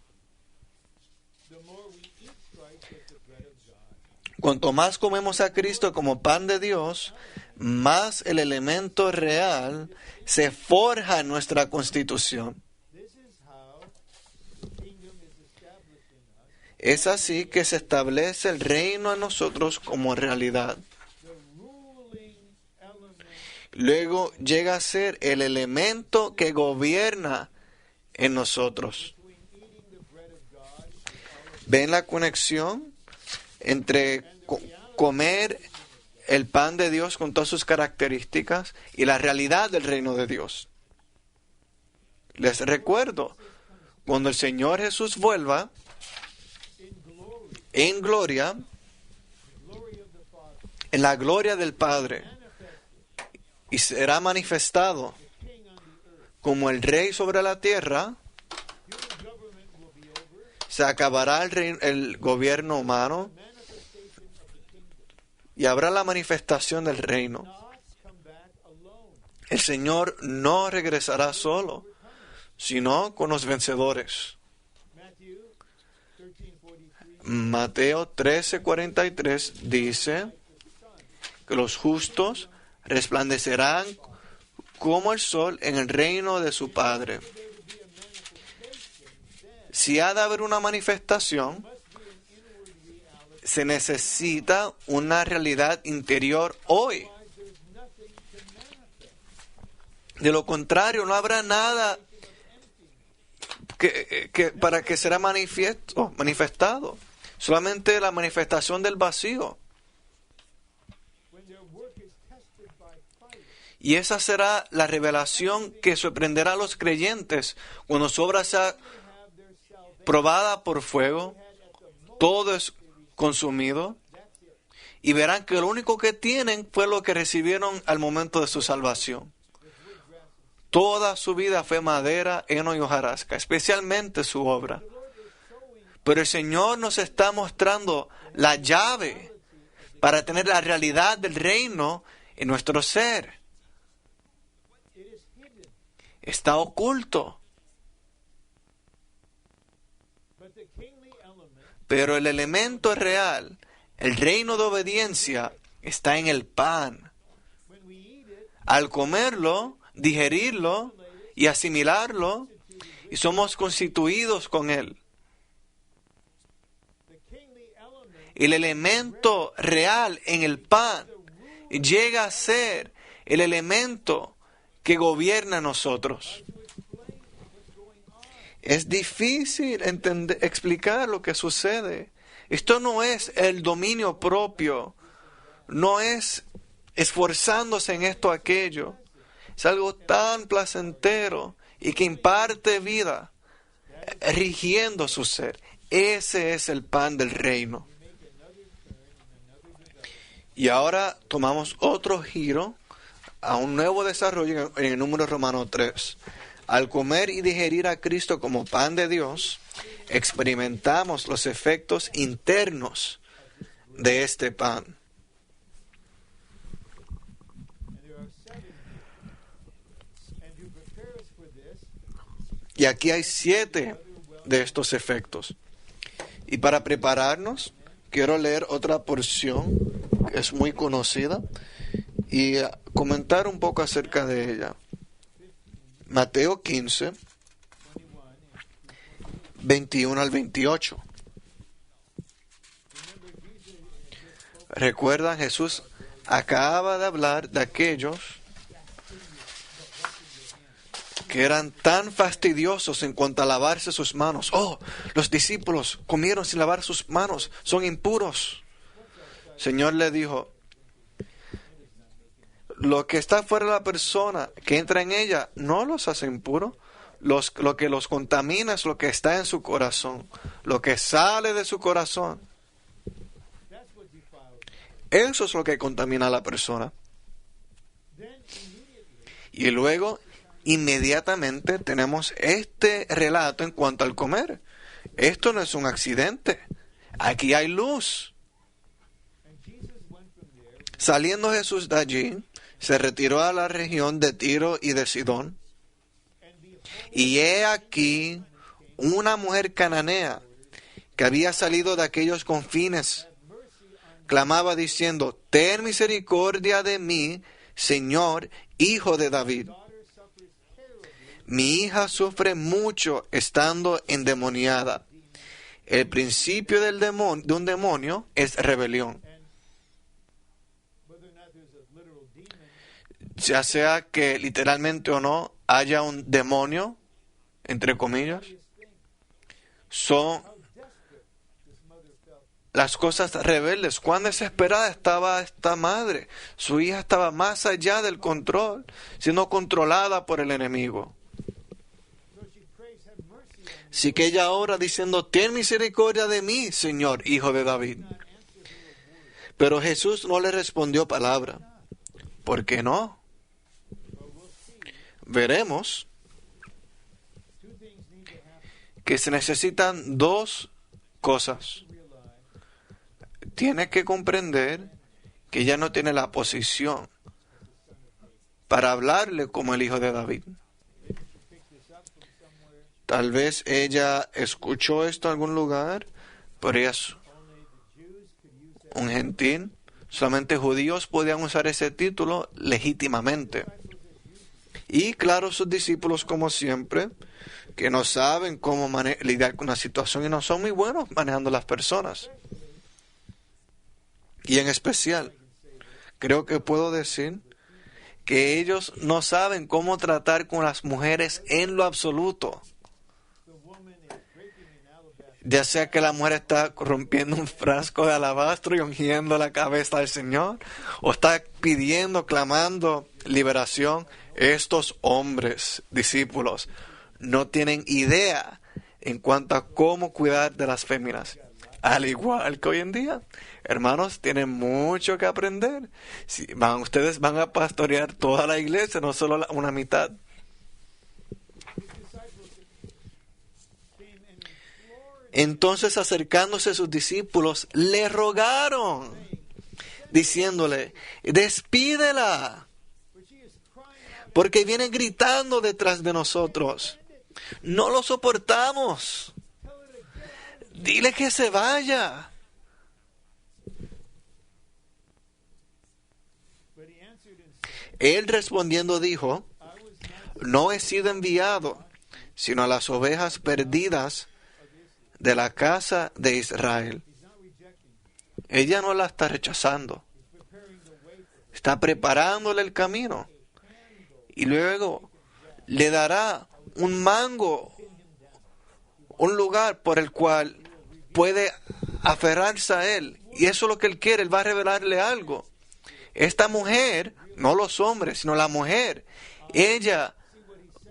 Cuanto más comemos a Cristo como pan de Dios, más el elemento real se forja en nuestra constitución. Es así que se establece el reino en nosotros como realidad. Luego llega a ser el elemento que gobierna en nosotros. ¿Ven la conexión entre comer el pan de Dios con todas sus características y la realidad del reino de Dios? Les recuerdo, cuando el Señor Jesús vuelva en gloria, en la gloria del Padre, y será manifestado como el Rey sobre la tierra, se acabará el gobierno humano y habrá la manifestación del reino. El Señor no regresará solo, sino con los vencedores. Mateo 13:43 dice que los justos resplandecerán como el sol en el reino de su Padre. Si ha de haber una manifestación, se necesita una realidad interior hoy. De lo contrario, no habrá nada para que será manifestado. Solamente la manifestación del vacío. Y esa será la revelación que sorprenderá a los creyentes cuando su obra sea probada por fuego, todo es consumido, y verán que lo único que tienen fue lo que recibieron al momento de su salvación. Toda su vida fue madera, heno y hojarasca, especialmente su obra. Pero el Señor nos está mostrando la llave para tener la realidad del reino en nuestro ser. Está oculto. Pero el elemento real, el reino de obediencia, está en el pan. Al comerlo, digerirlo y asimilarlo, y somos constituidos con él. El elemento real en el pan llega a ser el elemento que gobierna a nosotros. Es difícil explicar lo que sucede. Esto no es el dominio propio, no es esforzándose en esto o aquello. Es algo tan placentero y que imparte vida, rigiendo su ser. Ese es el pan del reino. Y ahora tomamos otro giro a un nuevo desarrollo en el número romano 3. Al comer y digerir a Cristo como pan de Dios, experimentamos los efectos internos de este pan. Y aquí hay 7 de estos efectos. Y para prepararnos, quiero leer otra porción que es muy conocida y comentar un poco acerca de ella. Mateo 15, 21 al 28. Recuerdan, Jesús acaba de hablar de aquellos que eran tan fastidiosos en cuanto a lavarse sus manos. Oh, los discípulos comieron sin lavar sus manos, son impuros. El Señor le dijo, lo que está fuera de la persona que entra en ella no los hace impuros. Lo que los contamina es lo que está en su corazón, lo que sale de su corazón. Eso es lo que contamina a la persona. Y luego, inmediatamente tenemos este relato en cuanto al comer. Esto no es un accidente. Aquí hay luz. Saliendo Jesús de allí, se retiró a la región de Tiro y de Sidón. Y he aquí una mujer cananea que había salido de aquellos confines. Clamaba diciendo, ten misericordia de mí, Señor, hijo de David. Mi hija sufre mucho estando endemoniada. El principio de un demonio es rebelión. Ya sea que literalmente o no haya un demonio, entre comillas, son las cosas rebeldes. Cuán desesperada estaba esta madre. Su hija estaba más allá del control, siendo controlada por el enemigo. Así que ella ora diciendo, ten misericordia de mí, Señor, hijo de David. Pero Jesús no le respondió palabra. ¿Por qué no? Veremos que se necesitan 2 cosas. Tiene que comprender que ella no tiene la posición para hablarle como el hijo de David. Tal vez ella escuchó esto en algún lugar, pero ella es un gentil. Solamente judíos podían usar ese título legítimamente. Y claro, sus discípulos, como siempre, que no saben cómo lidiar con la situación y no son muy buenos manejando las personas. Y en especial, creo que puedo decir que ellos no saben cómo tratar con las mujeres en lo absoluto. Ya sea que la mujer está rompiendo un frasco de alabastro y ungiendo la cabeza del Señor, o está pidiendo, clamando liberación, estos hombres, discípulos, no tienen idea en cuanto a cómo cuidar de las féminas. Al igual que hoy en día, hermanos, tienen mucho que aprender. Si ustedes van a pastorear toda la iglesia, no solo una mitad. Entonces, acercándose sus discípulos, le rogaron, diciéndole, despídela, porque viene gritando detrás de nosotros. No lo soportamos. Dile que se vaya. Él respondiendo dijo, no he sido enviado, sino a las ovejas perdidas de la casa de Israel. Ella no la está rechazando. Está preparándole el camino. Y luego le dará un mango, un lugar por el cual puede aferrarse a él. Y eso es lo que él quiere. Él va a revelarle algo. Esta mujer, no los hombres, sino la mujer, ella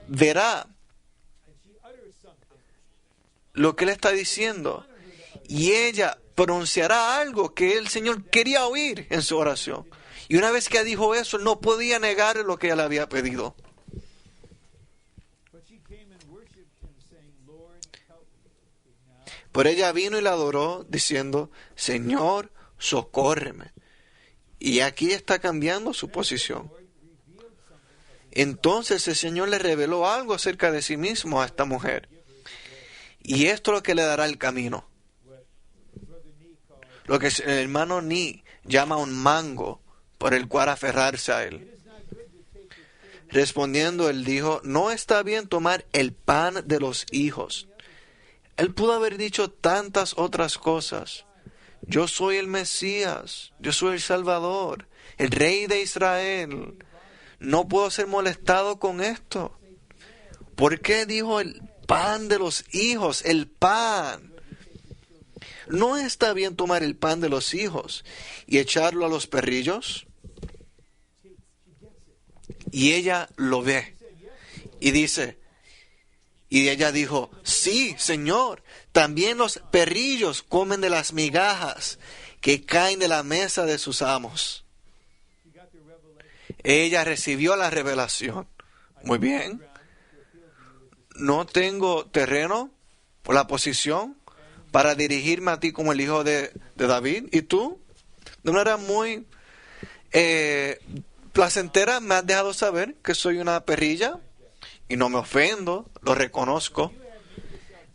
verá lo que él está diciendo. Y ella pronunciará algo que el Señor quería oír en su oración. Y una vez que dijo eso, no podía negar lo que ella le había pedido. Pero ella vino y la adoró, diciendo, Señor, socórreme. Y aquí está cambiando su posición. Entonces el Señor le reveló algo acerca de sí mismo a esta mujer. Y esto es lo que le dará el camino. Lo que el hermano Ni llama un mango por el cual aferrarse a él. Respondiendo, él dijo, no está bien tomar el pan de los hijos. Él pudo haber dicho tantas otras cosas. Yo soy el Mesías, yo soy el Salvador, el Rey de Israel. No puedo ser molestado con esto. ¿Por qué dijo el pan de los hijos? El pan. ¿No está bien tomar el pan de los hijos y echarlo a los perrillos? Y ella lo ve y dice, y ella dijo, sí, Señor, también los perrillos comen de las migajas que caen de la mesa de sus amos. Ella recibió la revelación. Muy bien. No tengo terreno o la posición para dirigirme a ti como el hijo de David. ¿Y tú? De una manera muy placentera me has dejado saber que soy una perrilla y no me ofendo, lo reconozco.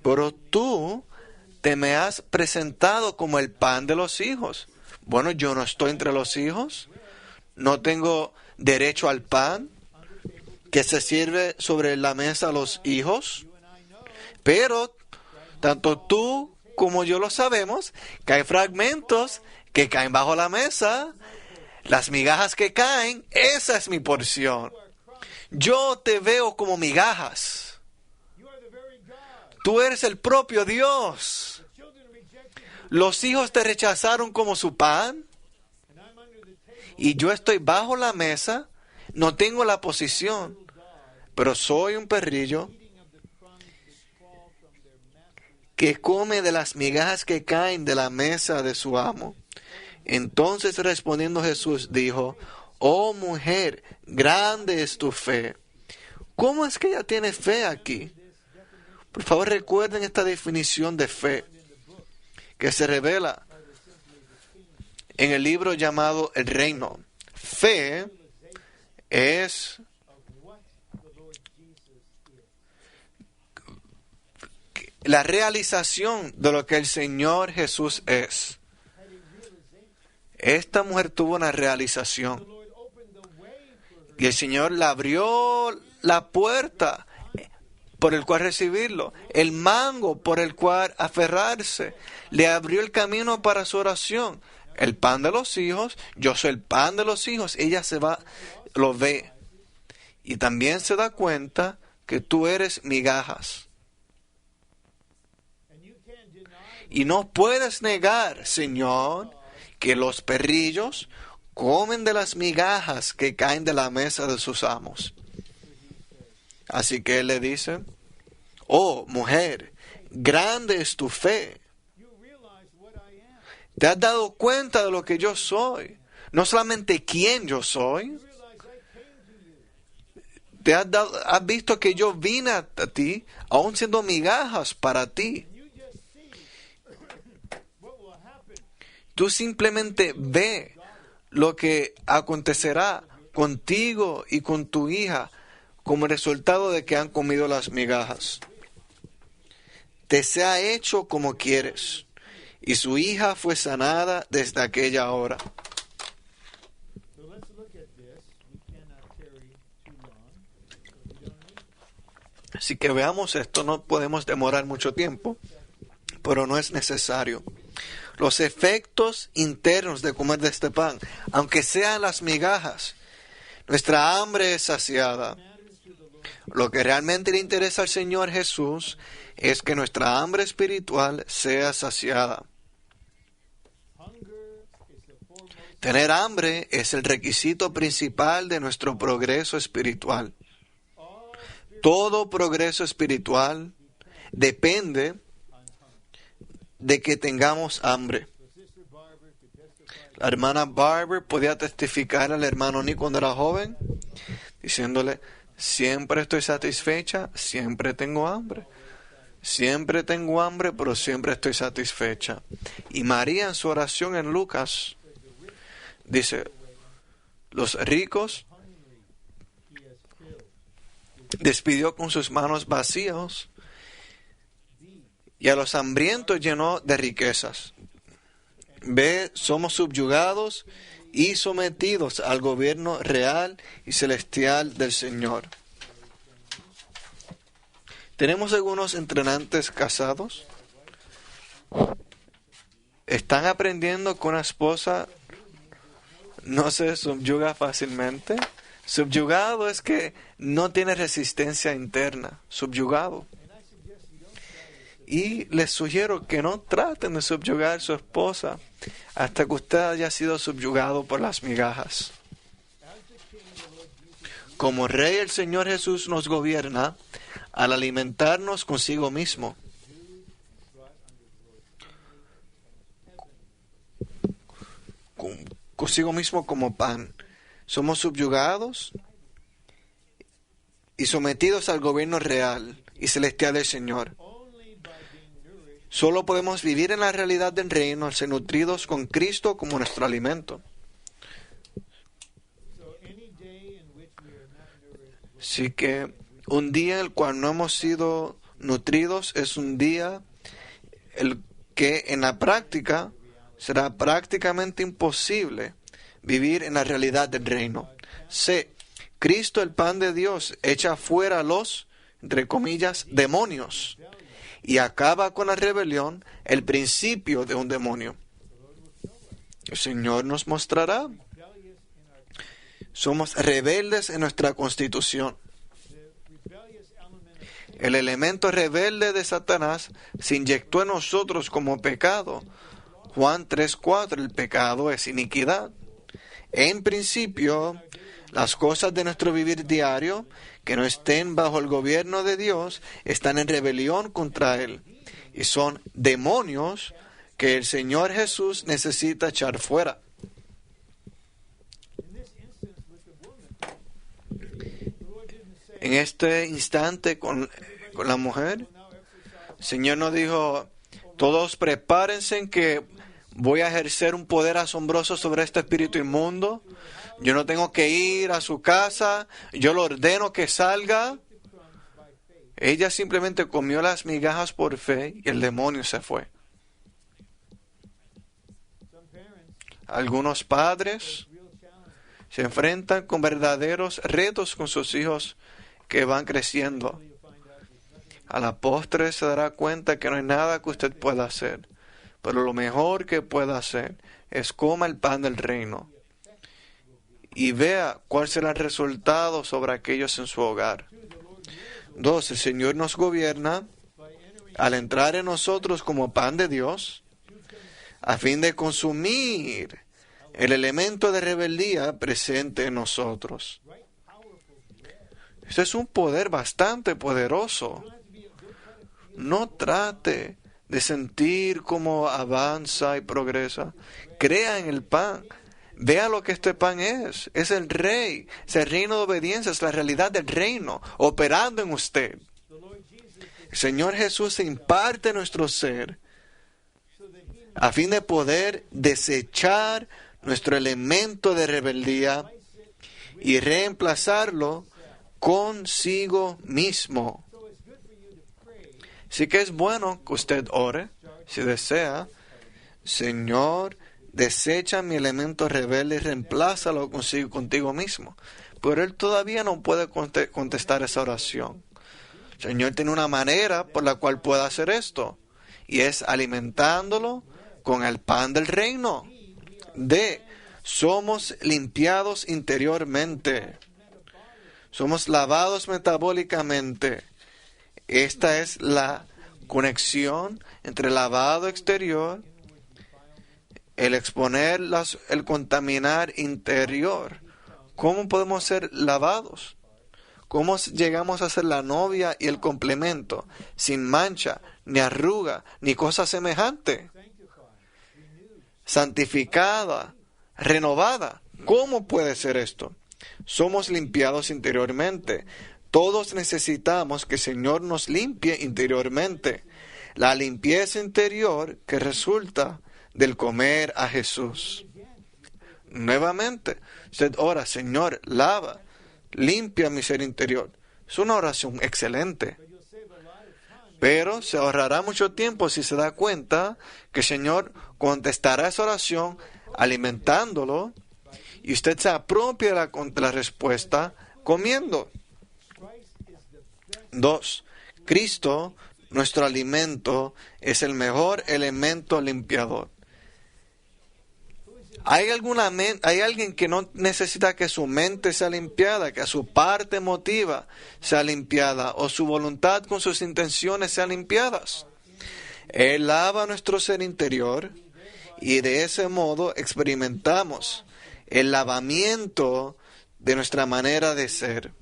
Pero tú te me has presentado como el pan de los hijos. Bueno, yo no estoy entre los hijos. No tengo derecho al pan que se sirve sobre la mesa a los hijos. Pero tanto tú como yo lo sabemos, que hay fragmentos que caen bajo la mesa. Las migajas que caen, esa es mi porción. Yo te veo como migajas. Tú eres el propio Dios. Los hijos te rechazaron como su pan. Y yo estoy bajo la mesa. No tengo la posición. Pero soy un perrillo que come de las migajas que caen de la mesa de su amo. Entonces respondiendo Jesús dijo, oh mujer, grande es tu fe. ¿Cómo es que ella tiene fe aquí? Por favor recuerden esta definición de fe que se revela en el libro llamado El Reino. Fe es la realización de lo que el Señor Jesús es. Esta mujer tuvo una realización. Y el Señor le abrió la puerta por el cual recibirlo, el mango por el cual aferrarse, le abrió el camino para su oración. El pan de los hijos, yo soy el pan de los hijos, ella se va, lo ve. Y también se da cuenta que tú eres migajas. Y no puedes negar, Señor, que los perrillos comen de las migajas que caen de la mesa de sus amos. Así que él le dice, oh, mujer, grande es tu fe. ¿Te has dado cuenta de lo que yo soy? No solamente quién yo soy. Has visto que yo vine a ti, aún siendo migajas para ti. Tú simplemente ve lo que acontecerá contigo y con tu hija como resultado de que han comido las migajas. Te sea hecho como quieres. Y su hija fue sanada desde aquella hora. Así que veamos esto, no podemos demorar mucho tiempo, pero no es necesario. Los efectos internos de comer de este pan, aunque sean las migajas, nuestra hambre es saciada. Lo que realmente le interesa al Señor Jesús es que nuestra hambre espiritual sea saciada. Tener hambre es el requisito principal de nuestro progreso espiritual. Todo progreso espiritual depende de que tengamos hambre. La hermana Barber podía testificar al hermano Nick cuando era joven, diciéndole, siempre estoy satisfecha, siempre tengo hambre. Siempre tengo hambre, pero siempre estoy satisfecha. Y María en su oración en Lucas dice, los ricos despidió con sus manos vacíos y a los hambrientos llenó de riquezas. Ve, somos subyugados y sometidos al gobierno real y celestial del Señor. ¿Tenemos algunos entrenantes casados? ¿Están aprendiendo que una esposa no se subyuga fácilmente? Subyugado es que no tiene resistencia interna. Subyugado. Y les sugiero que no traten de subyugar a su esposa hasta que usted haya sido subyugado por las migajas. Como Rey, el Señor Jesús nos gobierna al alimentarnos consigo mismo. Consigo mismo como pan. Somos subyugados y sometidos al gobierno real y celestial del Señor. Solo podemos vivir en la realidad del reino al ser nutridos con Cristo como nuestro alimento. Así que un día en el cual no hemos sido nutridos es un día el que en la práctica será prácticamente imposible vivir en la realidad del reino. C. Cristo, el pan de Dios, echa fuera a los, entre comillas, demonios y acaba con la rebelión, el principio de un demonio. El Señor nos mostrará. Somos rebeldes en nuestra constitución. El elemento rebelde de Satanás se inyectó en nosotros como pecado. Juan 3:4, el pecado es iniquidad. En principio, las cosas de nuestro vivir diario que no estén bajo el gobierno de Dios están en rebelión contra Él y son demonios que el Señor Jesús necesita echar fuera. En este instante con la mujer, el Señor nos dijo, todos prepárense que voy a ejercer un poder asombroso sobre este espíritu inmundo. Yo no tengo que ir a su casa, yo le ordeno que salga. Ella simplemente comió las migajas por fe y el demonio se fue. Algunos padres se enfrentan con verdaderos retos con sus hijos que van creciendo. A la postre se dará cuenta que no hay nada que usted pueda hacer, pero lo mejor que pueda hacer es coma el pan del reino y vea cuál será el resultado sobre aquellos en su hogar. 2. El Señor nos gobierna al entrar en nosotros como pan de Dios, a fin de consumir el elemento de rebeldía presente en nosotros. Este es un poder bastante poderoso. No trate de sentir cómo avanza y progresa. Crea en el pan. Vea lo que este pan es. Es el rey. Es el reino de obediencia. Es la realidad del reino operando en usted. El Señor Jesús se imparte en nuestro ser a fin de poder desechar nuestro elemento de rebeldía y reemplazarlo consigo mismo. Así que es bueno que usted ore, si desea: Señor, desecha mi elemento rebelde y reemplázalo contigo mismo. Pero él todavía no puede contestar esa oración. El Señor tiene una manera por la cual puede hacer esto, y es alimentándolo con el pan del reino. Somos limpiados interiormente. Somos lavados metabólicamente. Esta es la conexión entre el lavado exterior, el exponer, el contaminar interior. ¿Cómo podemos ser lavados? ¿Cómo llegamos a ser la novia y el complemento, sin mancha, ni arruga, ni cosa semejante? Santificada, renovada. ¿Cómo puede ser esto? Somos limpiados interiormente. Todos necesitamos que el Señor nos limpie interiormente. La limpieza interior que resulta del comer a Jesús. Nuevamente, usted ora: Señor, lava, limpia mi ser interior. Es una oración excelente. Pero se ahorrará mucho tiempo si se da cuenta que el Señor contestará esa oración alimentándolo, y usted se apropia de la respuesta comiendo. 2. Cristo, nuestro alimento, es el mejor elemento limpiador. ¿Hay alguien que no necesita que su mente sea limpiada, que su parte emotiva sea limpiada, o su voluntad con sus intenciones sean limpiadas? Él lava nuestro ser interior, y de ese modo experimentamos el lavamiento de nuestra manera de ser.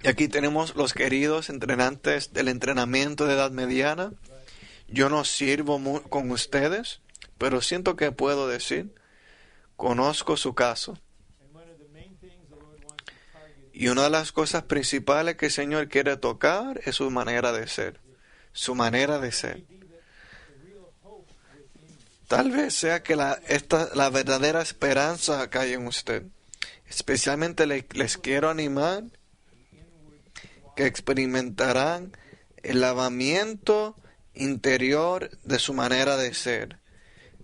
Y aquí tenemos los queridos entrenantes del entrenamiento de edad mediana. Yo no sirvo con ustedes, pero siento que puedo decir: conozco su caso. Y una de las cosas principales que el Señor quiere tocar es su manera de ser. Su manera de ser. Tal vez sea que la verdadera esperanza cae en usted. Especialmente les quiero animar que experimentarán el lavamiento interior de su manera de ser,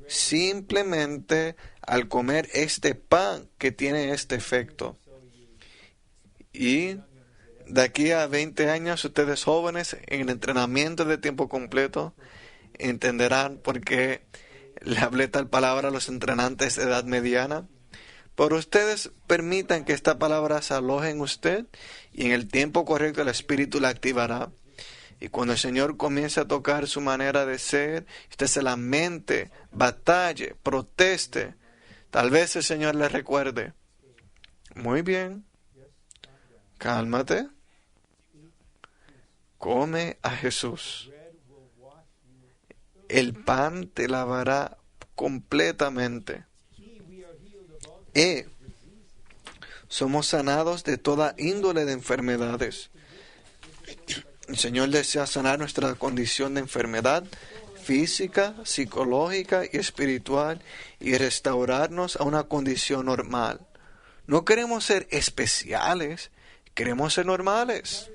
simplemente al comer este pan que tiene este efecto. Y de aquí a 20 años, ustedes jóvenes en el entrenamiento de tiempo completo entenderán por qué le hablé tal palabra a los entrenantes de edad mediana. Pero ustedes permitan que esta palabra se aloje en usted, y en el tiempo correcto el Espíritu la activará. Y cuando el Señor comience a tocar su manera de ser, usted se lamente, batalle, proteste. Tal vez el Señor le recuerde: muy bien, cálmate, come a Jesús. El pan te lavará completamente. Somos sanados de toda índole de enfermedades. El Señor desea sanar nuestra condición de enfermedad física, psicológica y espiritual, y restaurarnos a una condición normal. No queremos ser especiales, queremos ser normales.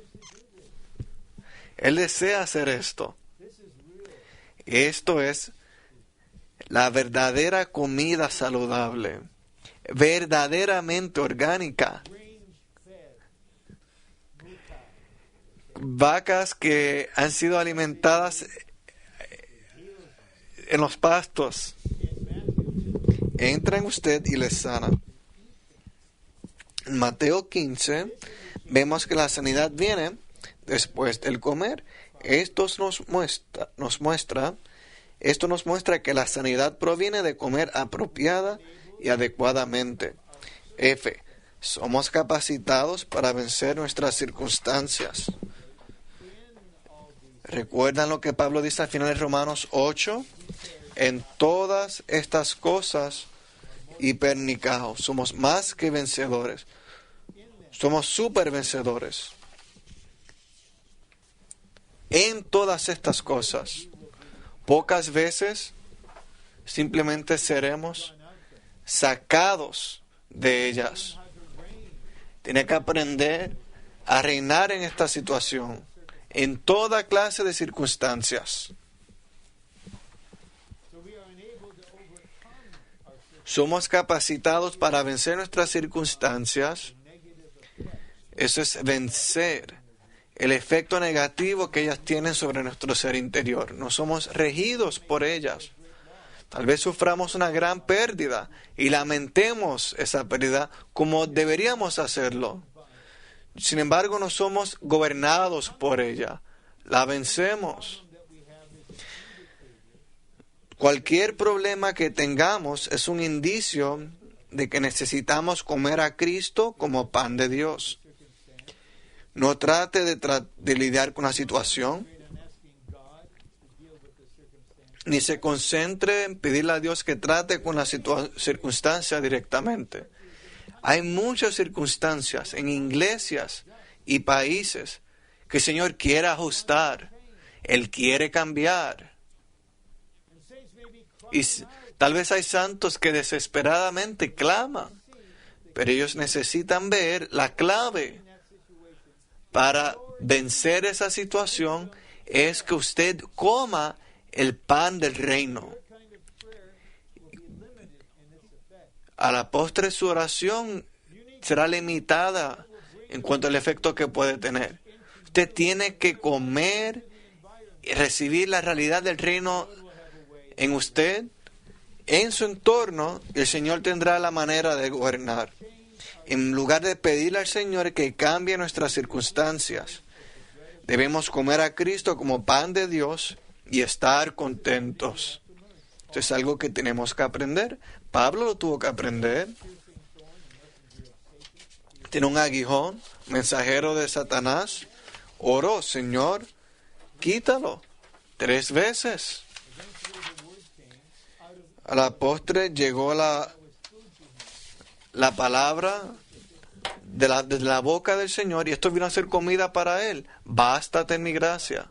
Él desea hacer esto. Esto es la verdadera comida saludable, verdaderamente orgánica. Vacas que han sido alimentadas en los pastos. Entra en usted y les sana. En Mateo 15 vemos que la sanidad viene después del comer. Esto nos muestra que la sanidad proviene de comer apropiada y adecuadamente. F. Somos capacitados para vencer nuestras circunstancias. ¿Recuerdan lo que Pablo dice al final de Romanos 8? En todas estas cosas, hipernicaos. Somos más que vencedores. Somos súper vencedores. En todas estas cosas. Pocas veces simplemente seremos sacados de ellas. Tiene que aprender a reinar en esta situación, en toda clase de circunstancias. Somos capacitados para vencer nuestras circunstancias. Eso es vencer el efecto negativo que ellas tienen sobre nuestro ser interior. No somos regidos por ellas. Tal vez suframos una gran pérdida y lamentemos esa pérdida como deberíamos hacerlo. Sin embargo, no somos gobernados por ella. La vencemos. Cualquier problema que tengamos es un indicio de que necesitamos comer a Cristo como pan de Dios. No trate de lidiar con la situación, ni se concentre en pedirle a Dios que trate con la circunstancia directamente. Hay muchas circunstancias en iglesias y países que el Señor quiere ajustar. Él quiere cambiar. Y tal vez hay santos que desesperadamente claman, pero ellos necesitan ver la clave para vencer esa situación es que usted coma el pan del reino. A la postre su oración será limitada en cuanto al efecto que puede tener. Usted tiene que comer y recibir la realidad del reino en usted, en su entorno, y el Señor tendrá la manera de gobernar. En lugar de pedirle al Señor que cambie nuestras circunstancias, debemos comer a Cristo como pan de Dios y estar contentos. Esto es algo que tenemos que aprender. Pablo lo tuvo que aprender. Tiene un aguijón, mensajero de Satanás. Oró, Señor, quítalo 3 veces. A la postre llegó la palabra de la boca del Señor y esto vino a ser comida para él. Bástate en mi gracia.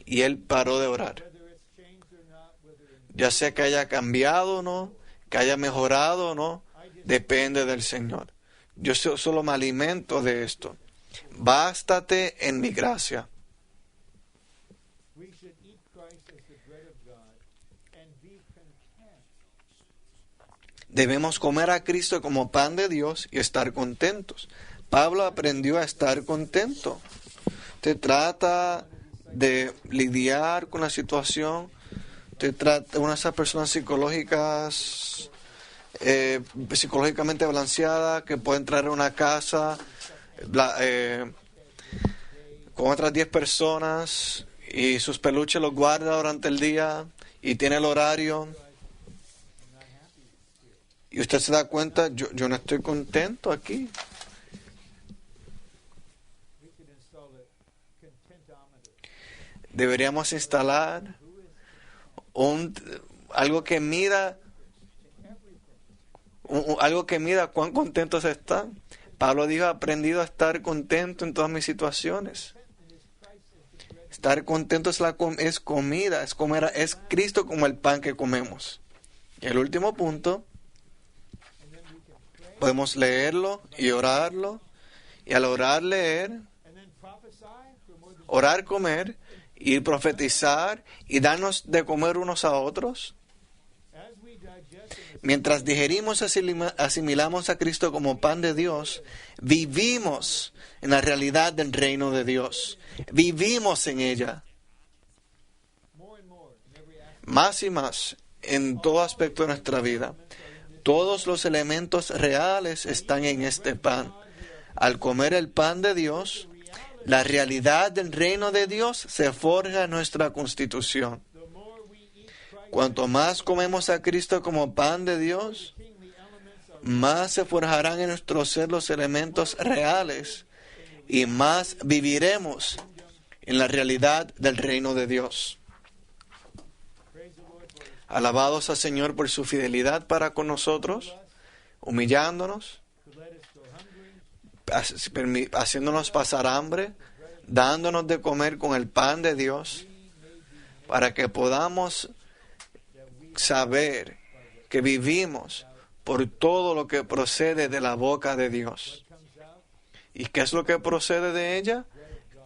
Y él paró de orar. Ya sea que haya cambiado o no, que haya mejorado o no, depende del Señor. Yo solo me alimento de esto. Bástate en mi gracia. Debemos comer a Cristo como pan de Dios y estar contentos. Pablo aprendió a estar contento. Te trata de lidiar con la situación. Te trata una de esas personas psicológicamente balanceadas que pueden traer a una casa con otras 10 personas y sus peluches los guarda durante el día y tiene el horario. Y usted se da cuenta, yo no estoy contento aquí. Deberíamos instalar algo que mida cuán contentos están. Pablo dijo, he aprendido a estar contento en todas mis situaciones. Estar contento es comida, es Cristo como el pan que comemos. Y el último punto, podemos leerlo y orarlo, y al orar, leer, orar, comer, y profetizar, y darnos de comer unos a otros. Mientras digerimos y asimilamos a Cristo como pan de Dios, vivimos en la realidad del reino de Dios. Vivimos en ella. Más y más, en todo aspecto de nuestra vida. Todos los elementos reales están en este pan. Al comer el pan de Dios, La realidad del reino de Dios se forja en nuestra constitución. Cuanto más comemos a Cristo como pan de Dios, más se forjarán en nuestro ser los elementos reales y más viviremos en la realidad del reino de Dios. Alabados al Señor por su fidelidad para con nosotros, humillándonos, haciéndonos pasar hambre, dándonos de comer con el pan de Dios, para que podamos saber que vivimos por todo lo que procede de la boca de Dios. ¿Y qué es lo que procede de ella?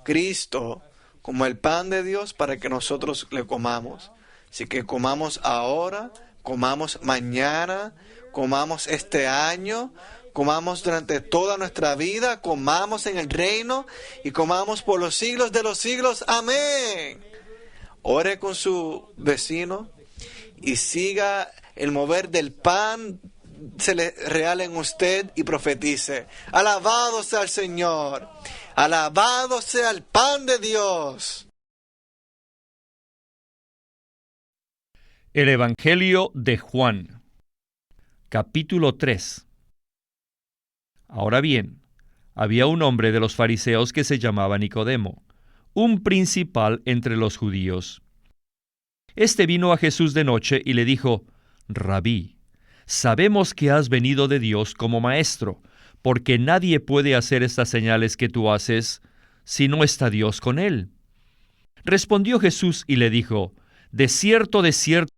Cristo, como el pan de Dios, para que nosotros le comamos. Así que comamos ahora, comamos mañana, comamos este año, comamos durante toda nuestra vida, comamos en el reino y comamos por los siglos de los siglos. Amén. Ore con su vecino y siga el mover del pan real en usted y profetice: alabado sea el Señor, alabado sea el pan de Dios. El Evangelio de Juan, capítulo 3. Ahora bien, había un hombre de los fariseos que se llamaba Nicodemo, un principal entre los judíos. Este vino a Jesús de noche y le dijo: Rabí, sabemos que has venido de Dios como maestro, porque nadie puede hacer estas señales que tú haces si no está Dios con él. Respondió Jesús y le dijo: de cierto,